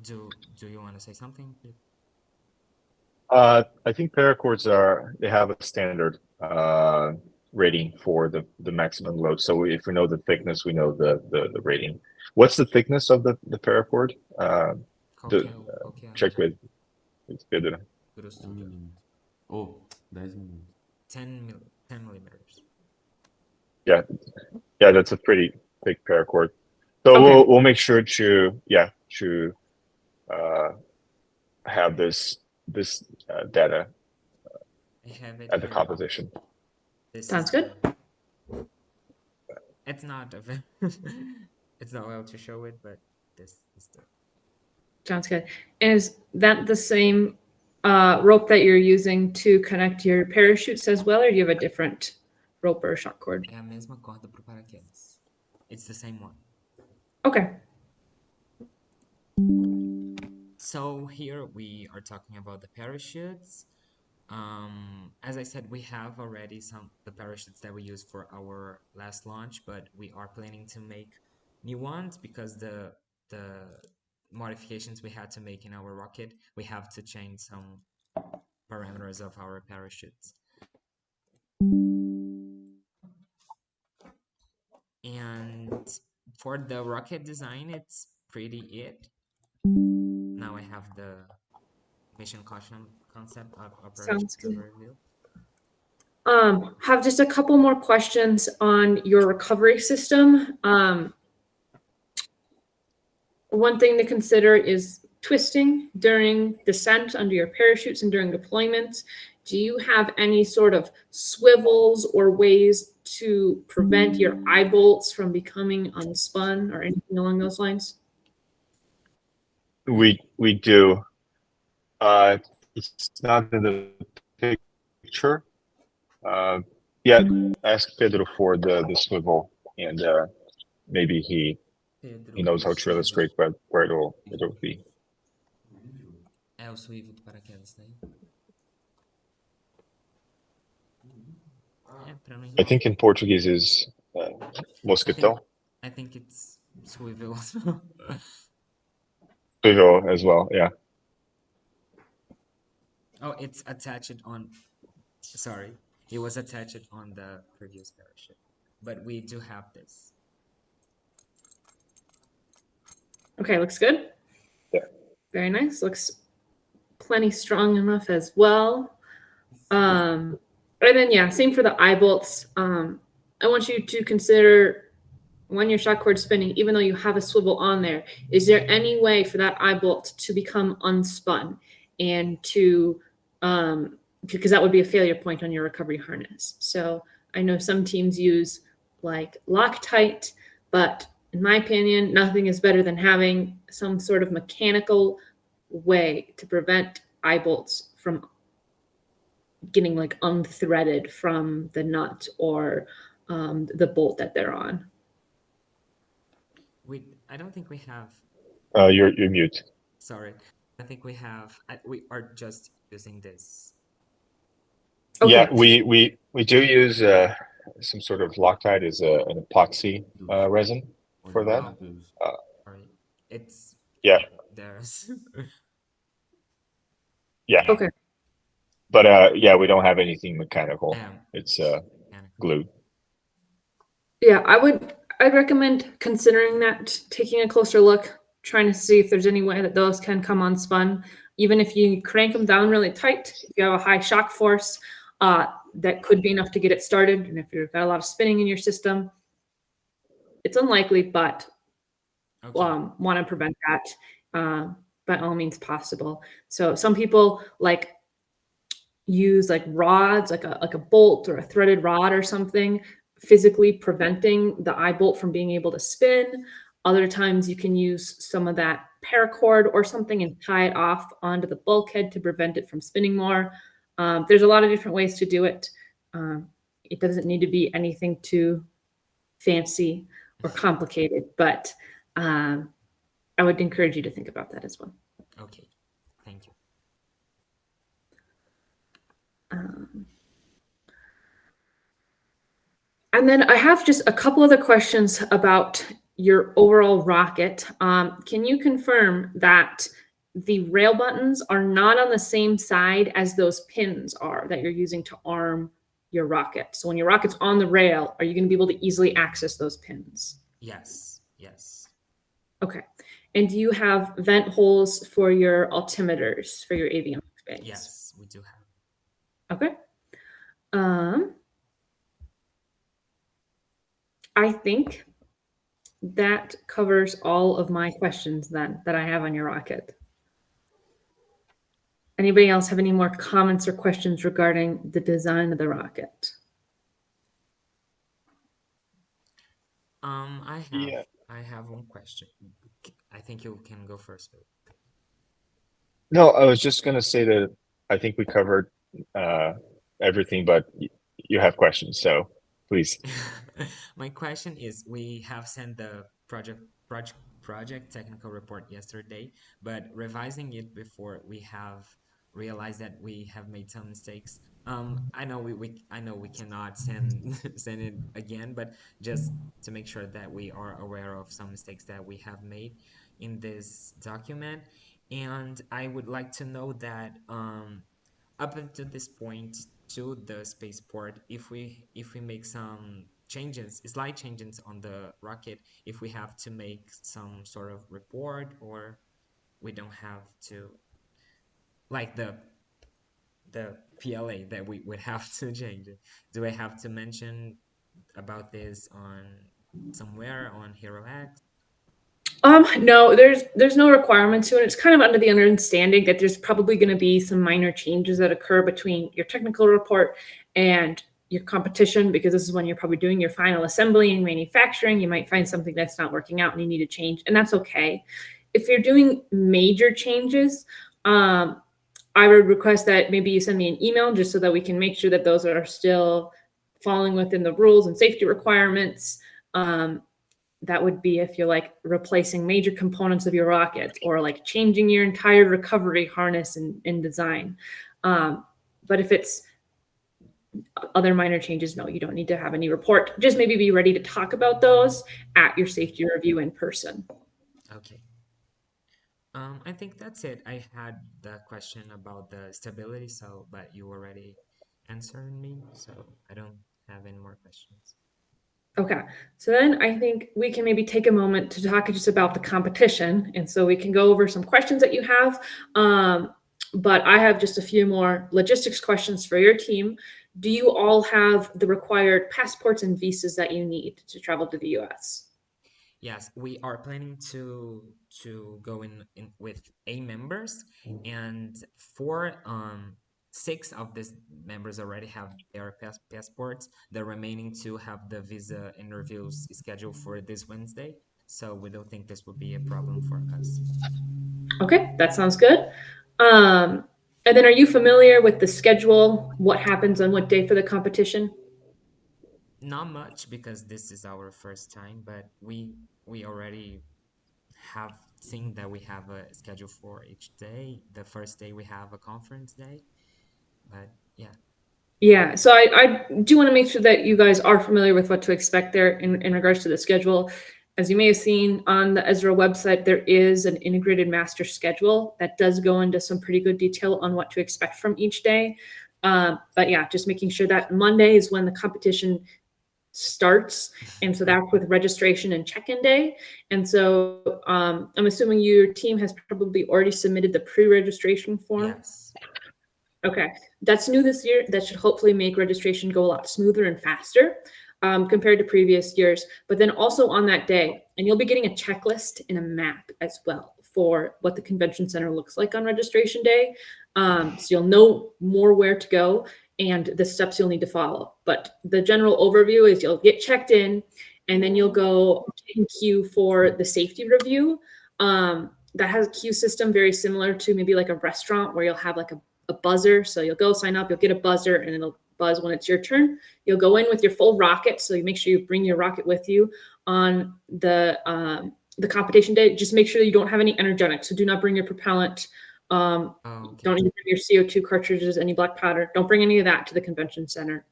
Do you want to say something? I think paracords they have a standard rating for the maximum load. So if we know the thickness, we know the rating. What's the thickness of the paracord? Check with Pedro. Grosso 1 milímetro. Ou 10 milímetros. 10 millimeters. Yeah, that's a pretty thick paracord. So Okay. we'll make sure to have this data I have it at the here. composition. This Sounds is good. It's not it's not well to show it, but this is the Sounds good. And is that the same rope that you're using to connect your parachutes as well, or do you have a different rope or shock cord? É a mesma corda pro paraquedas. It's the same one. Okay. So here we are talking about the parachutes. As I said, we have already the parachutes that we used for our last launch, but we are planning to make new ones because the modifications we had to make in our rocket, we have to change some parameters of our parachutes. And for the rocket design, it's pretty it. Now I have the mission concept of Sounds operations good. overview. Have just a couple more questions on your recovery system. One thing to consider is twisting during descent under your parachutes and during deployment. Do you have any sort of swivels or ways to prevent your eye bolts from becoming unspun or anything along those lines? We do. It's not in the picture. Yeah, ask Pedro for the swivel, and maybe he knows how to illustrate where it'll be. É o swivel do paraquedas, né? É, pra não I think in Portuguese is mosquitão. I think it's swivel as well. Swivel as well, yeah. Oh, it's attached on. Sorry, it was attached on the previous parachute, but we do have this. Okay, looks good. Yeah. Very nice. Looks plenty strong enough as well. And then yeah, same for the eye bolts. I want you to consider when your shock cord's spinning, even though you have a swivel on there, is there any way for that eye bolt to become unspun and to because that would be a failure point on your recovery harness. So I know some teams use like Loctite, but in my opinion, nothing is better than having some sort of mechanical way to prevent eye bolts from getting like unthreaded from the nut or the bolt that they're on. I don't think we have. You're mute. Sorry, I think we have. We are just using this. Okay. Yeah, we do use some sort of Loctite is an epoxy resin Or for the that. Juiz. Sorry, it's Yeah, there's. yeah. Okay. But yeah, we don't have anything mechanical. It's Mechanical. glue. Yeah, I'd recommend considering that, taking a closer look, trying to see if there's any way that those can come unspun. Even if you crank them down really tight, if you have a high shock force, that could be enough to get it started. And if you've got a lot of spinning in your system, it's unlikely, but Okay. want to prevent that by all means possible. So some people like use like rods, like a bolt or a threaded rod or something, physically preventing the eye bolt from being able to spin. Other times you can use some of that paracord or something and tie it off onto the bulkhead to prevent it from spinning more. There's a lot of different ways to do it. It doesn't need to be anything too fancy or complicated, but I would encourage you to think about that as well. Okay, thank you. And then I have just a couple other questions about your overall rocket. Can you confirm that the rail buttons are not on the same side as those pins are that you're using to arm your rocket? So when your rocket's on the rail, are you going to be able to easily access those pins? Yes, yes. Okay. And do you have vent holes for your altimeters for your avionics bays? Yes, we do have. Okay. I think that covers all of my questions then that I have on your rocket. Anybody else have any more comments or questions regarding the design of the rocket? I have one question. I think you can go first. No, I was just gonna say that I think we covered everything, but you have questions, so please. My question is, we have sent the project technical report yesterday, but revising it before, we have realized that we have made some mistakes. I know we cannot send send it again, but just to make sure that we are aware of some mistakes that we have made in this document. And I would like to know that up until this point to the spaceport, if we make some changes, slight changes on the rocket, if we have to make some sort of report, or we don't have to, like the PLA that we would have to change it. Do I have to mention about this on somewhere on HeroX? No, there's no requirement to it. It's kind of under the understanding that there's probably going to be some minor changes that occur between your technical report and your competition, because this is when you're probably doing your final assembly and manufacturing. You might find something that's not working out and you need to change, and that's okay. If you're doing major changes, I would request that maybe you send me an email just so that we can make sure that those are still falling within the rules and safety requirements. That would be if you're like replacing major components of your rocket or like changing your entire recovery harness in design. But if it's other minor changes, no, you don't need to have any report. Just maybe be ready to talk about those at your safety review in person. Okay. I think that's it. I had the question about the stability, but you already answered me, so I don't have any more questions. Okay, so then I think we can maybe take a moment to talk just about the competition. And so we can go over some questions that you have. But I have just a few more logistics questions for your team. Do you all have the required passports and visas that you need to travel to the US? Yes, we are planning to go in with 8 members, and 6 of these members already have their passports. The remaining 2 have the visa interviews scheduled for this Wednesday, so we don't think this would be a problem for us. Okay, that sounds good. And then are you familiar with the schedule? What happens on what day for the competition? Not much because this is our first time, but we already have seen that we have a schedule for each day. The first day we have a conference day, but yeah. Yeah, so I do want to make sure that you guys are familiar with what to expect there in regards to the schedule. As you may have seen on the Ezra website, there is an integrated master schedule that does go into some pretty good detail on what to expect from each day. But yeah, just making sure that Monday is when the competition starts. And so that's with registration and check-in day. And so I'm assuming your team has probably already submitted the pre-registration form. Yes. Okay, that's new this year. That should hopefully make registration go a lot smoother and faster compared to previous years. But then also on that day, and you'll be getting a checklist and a map as well for what the convention center looks like on registration day. So you'll know more where to go and the steps you'll need to follow. But the general overview is you'll get checked in, and then you'll go in queue for the safety review. That has a queue system very similar to maybe like a restaurant where you'll have like a buzzer. So you'll go sign up, you'll get a buzzer, and it'll buzz when it's your turn. You'll go in with your full rocket. So you make sure you bring your rocket with you on the competition day. Just make sure you don't have any energetics. So do not bring your propellant. Okay. Don't even bring your CO2 cartridges, any black powder. Don't bring any of that to the convention center.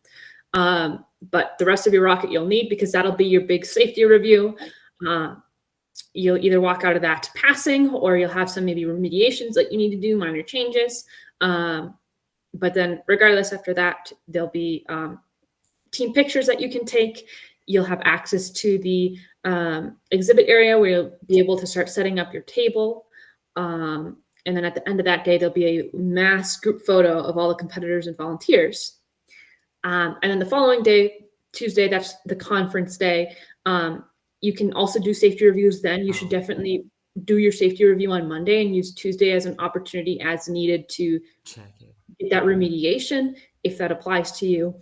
But the rest of your rocket you'll need, because that'll be your big safety review. You'll either walk out of that passing, or you'll have some maybe remediations that you need to do, minor changes. But then regardless, after that, there'll be team pictures that you can take. You'll have access to the exhibit area where you'll be able to start setting up your table. And then at the end of that day, there'll be a mass group photo of all the competitors and volunteers. And then the following day, Tuesday, that's the conference day. You can also do safety reviews then. You should definitely do your safety review on Monday and use Tuesday as an opportunity as needed to Check it. get that remediation if that applies to you.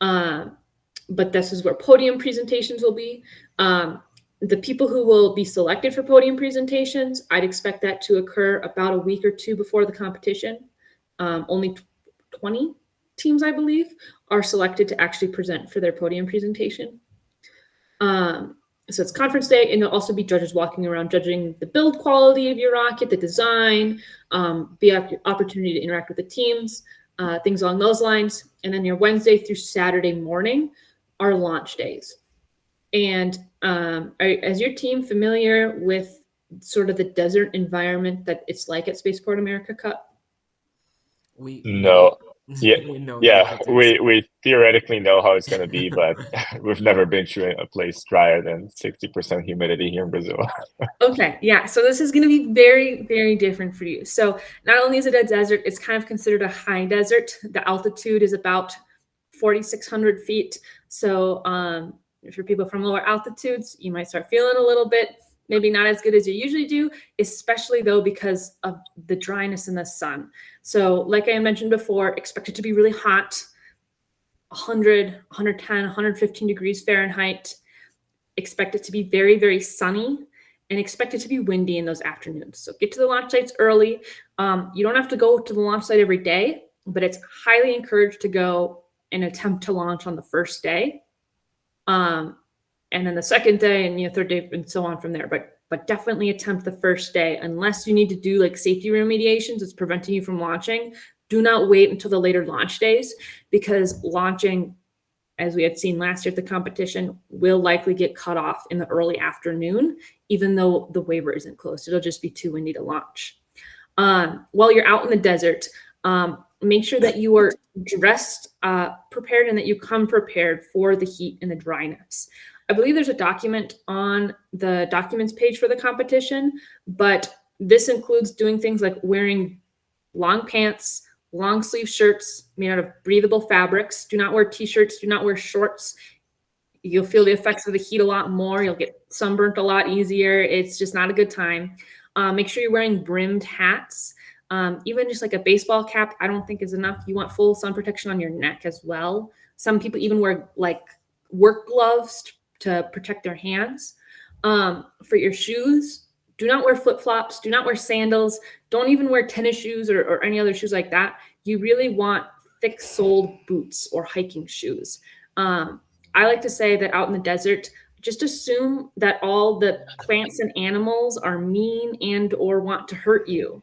But this is where podium presentations will be. The people who will be selected for podium presentations, I'd expect that to occur about a week or 2 before the competition. Only 20 teams, I believe, are selected to actually present for their podium presentation. So it's conference day, and there'll also be judges walking around judging the build quality of your rocket, the design, the opportunity to interact with the teams, things along those lines. And then your Wednesday through Saturday morning are launch days. And is your team familiar with sort of the desert environment that it's like at Spaceport America Cup? No. Yeah, we know yeah, what to expect. we theoretically know how it's going to be, but we've never been to a place drier than 60% humidity here in Brazil. Okay, yeah. So this is going to be very, very different for you. So not only is it a desert, it's kind of considered a high desert. The altitude is about 4,600 feet. So for people from lower altitudes, you might start feeling a little bit maybe not as good as you usually do, especially though because of the dryness in the sun. So like I mentioned before, expect it to be really hot, 100, 110, 115 degrees Fahrenheit. Expect it to be very, very sunny, and expect it to be windy in those afternoons. So get to the launch sites early. You don't have to go to the launch site every day, but it's highly encouraged to go and attempt to launch on the first day. And then the second day and third day and so on from there. But definitely attempt the first day unless you need to do like safety remediations that's preventing you from launching. Do not wait until the later launch days, because launching, as we had seen last year at the competition, will likely get cut off in the early afternoon, even though the waiver isn't closed. It'll just be too windy to launch. While you're out in the desert, make sure that you are dressed, prepared, and that you come prepared for the heat and the dryness. I believe there's a document on the documents page for the competition, but this includes doing things like wearing long pants, long sleeve shirts made out of breathable fabrics. Do not wear t-shirts. Do not wear shorts. You'll feel the effects of the heat a lot more. You'll get sunburnt a lot easier. It's just not a good time. Make sure you're wearing brimmed hats. Even just like a baseball cap, I don't think is enough. You want full sun protection on your neck as well. Some people even wear like work gloves to protect their hands. For your shoes, do not wear flip-flops. Do not wear sandals. Don't even wear tennis shoes or any other shoes like that. You really want thick-soled boots or hiking shoes. I like to say that out in the desert, just assume that all the plants and animals are mean and or want to hurt you.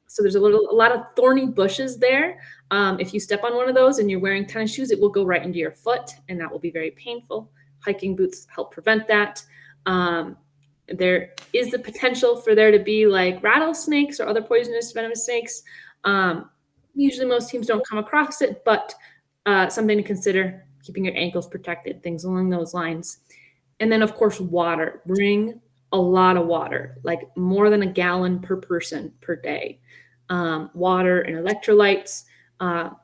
So there's a lot of thorny bushes there. If you step on one of those and you're wearing tennis shoes, it will go right into your foot, and that will be very painful. Hiking boots help prevent that. There is the potential for there to be like rattlesnakes or other poisonous venomous snakes. Usually most teams don't come across it, but something to consider, keeping your ankles protected, things along those lines. And then, of course, water. Bring a lot of water, like more than a gallon per person per day. Water and electrolytes.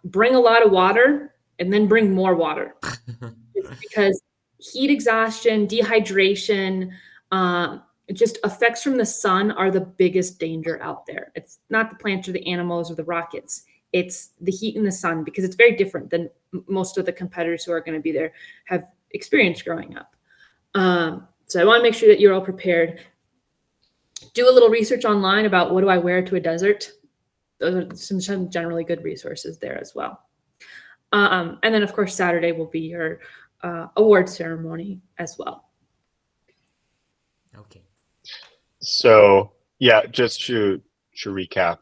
Bring a lot of water and then bring more water. Because heat exhaustion, dehydration, just effects from the sun are the biggest danger out there. It's not the plants or the animals or the rockets. It's the heat in the sun, because it's very different than most of the competitors who are going to be there have experienced growing up. So I want to make sure that you're all prepared. Do a little research online about what do I wear to a desert. Those are some generally good resources there as well. And then, of course, Saturday will be your award ceremony as well. Okay. So yeah, just to recap,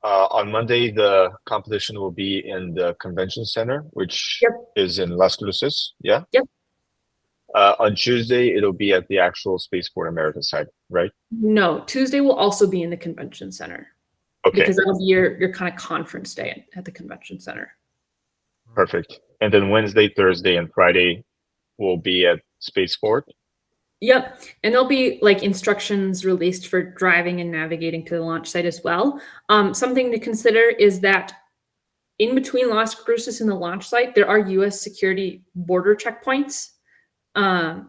on Monday the competition will be in the convention center, which is in Las Cruces. Yeah. Yep. On Tuesday it'll be at the actual Spaceport America site, right? No, Tuesday will also be in the convention center. Okay. Because that'll be your kind of conference day at the convention center. Perfect. And then Wednesday, Thursday, and Friday will be at Spaceport. Yep. And there'll be like instructions released for driving and navigating to the launch site as well. Something to consider is that in between Las Cruces and the launch site, there are U.S. security border checkpoints.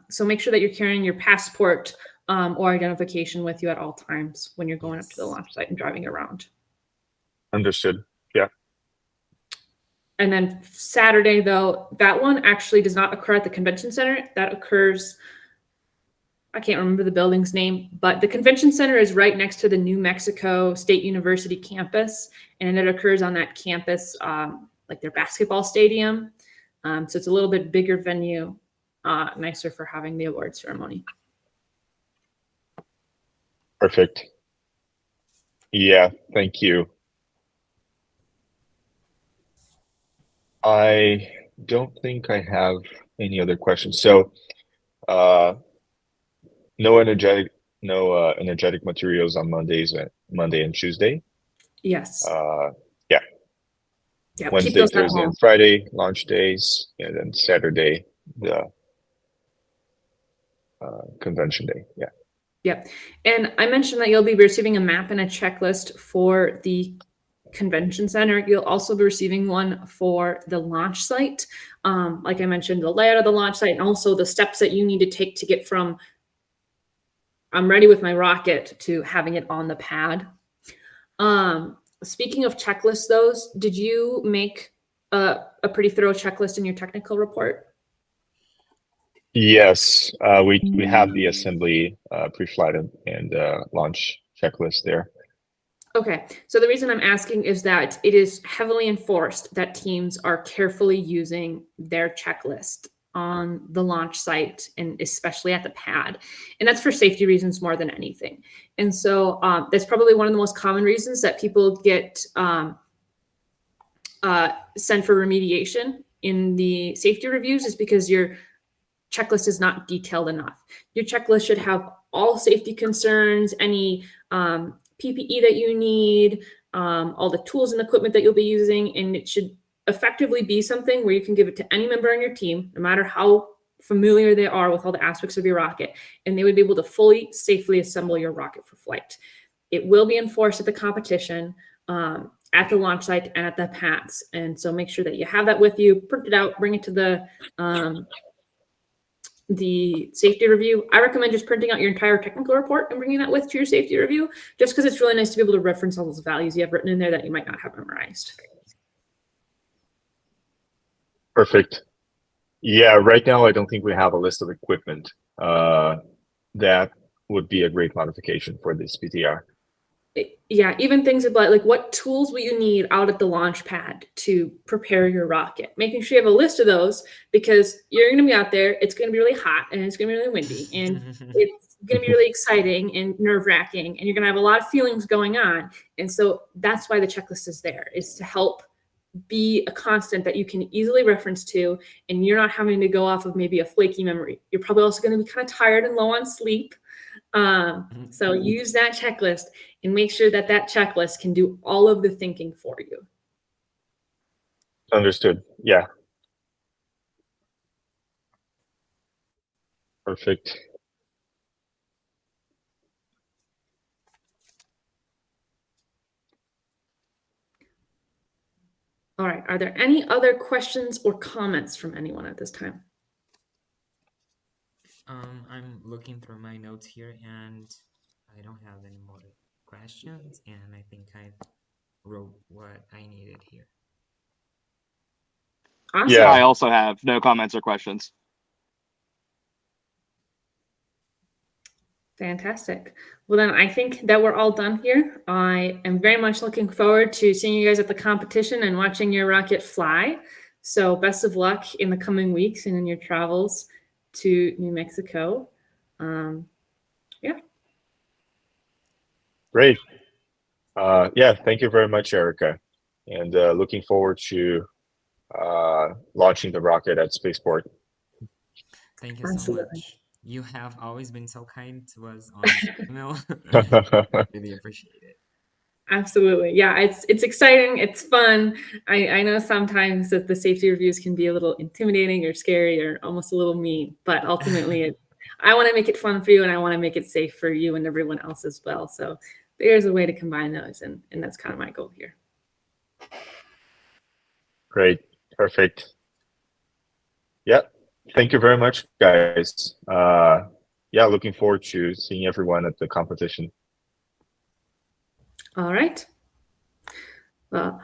So make sure that you're carrying your passport or identification with you at all times when you're going up to the launch site and driving around. Understood. Yeah. And then Saturday, though, that one actually does not occur at the convention center. That occurs, I can't remember the building's name, but the convention center is right next to the New Mexico State University campus, and it occurs on that campus, like their basketball stadium. So it's a little bit bigger venue, nicer for having the award ceremony. Perfect. Yeah, thank you. I don't think I have any other questions. So, no energetic materials on Monday and Tuesday. Yes. Yeah. Yeah. Wednesday, Thursday, and Friday launch days, and then Saturday the convention day. Yeah. Yep. And I mentioned that you'll be receiving a map and a checklist for the convention center. You'll also be receiving one for the launch site. Like I mentioned, the layout of the launch site and also the steps that you need to take to get from I'm ready with my rocket to having it on the pad. Speaking of checklists, did you make a pretty thorough checklist in your technical report? Yes, we have the assembly, pre-flight and launch checklist there. Okay, so the reason I'm asking is that it is heavily enforced that teams are carefully using their checklist on the launch site and especially at the pad. And that's for safety reasons more than anything. And so that's probably one of the most common reasons that people get sent for remediation in the safety reviews is because your checklist is not detailed enough. Your checklist should have all safety concerns, any PPE that you need, all the tools and equipment that you'll be using, and it should effectively be something where you can give it to any member on your team, no matter how familiar they are with all the aspects of your rocket, and they would be able to fully, safely assemble your rocket for flight. It will be enforced at the competition, at the launch site and at the pads. And so make sure that you have that with you, print it out, bring it to the safety review. I recommend just printing out your entire technical report and bringing that with to your safety review, just because it's really nice to be able to reference all those values you have written in there that you might not have memorized. Perfect. Yeah, right now I don't think we have a list of equipment. That would be a great modification for this PTR. Yeah, even things about like what tools will you need out at the launch pad to prepare your rocket, making sure you have a list of those, because you're going to be out there, it's going to be really hot and it's going to be really windy and it's going to be really exciting and nerve-wracking, and you're going to have a lot of feelings going on. And so that's why the checklist is there, is to help be a constant that you can easily reference to, and you're not having to go off of maybe a flaky memory. You're probably also going to be kind of tired and low on sleep. So use that checklist and make sure that that checklist can do all of the thinking for you. Understood. Yeah. Perfect. All right. Are there any other questions or comments from anyone at this time? I'm looking through my notes here and I don't have any more questions, and I think I wrote what I needed here. Awesome. Yeah. I also have no comments or questions. Fantastic. Well, then I think that we're all done here. I am very much looking forward to seeing you guys at the competition and watching your rocket fly. So best of luck in the coming weeks and in your travels to New Mexico. Yeah. Great. Yeah, thank you very much, Erica. And looking forward to launching the rocket at Spaceport. Thank you so Absolutely. much. You have always been so kind to us on email. Really appreciate it. Absolutely. Yeah, it's exciting. It's fun. I know sometimes that the safety reviews can be a little intimidating or scary or almost a little mean, but ultimately I want to make it fun for you and I want to make it safe for you and everyone else as well. So there's a way to combine those, and that's kind of my goal here. Great. Perfect. Yep. Thank you very much, guys. Yeah, looking forward to seeing everyone at the competition. All right. Well,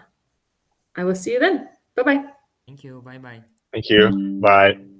I will see you then. Bye-bye. Thank you. Bye bye. Thank you. Bye.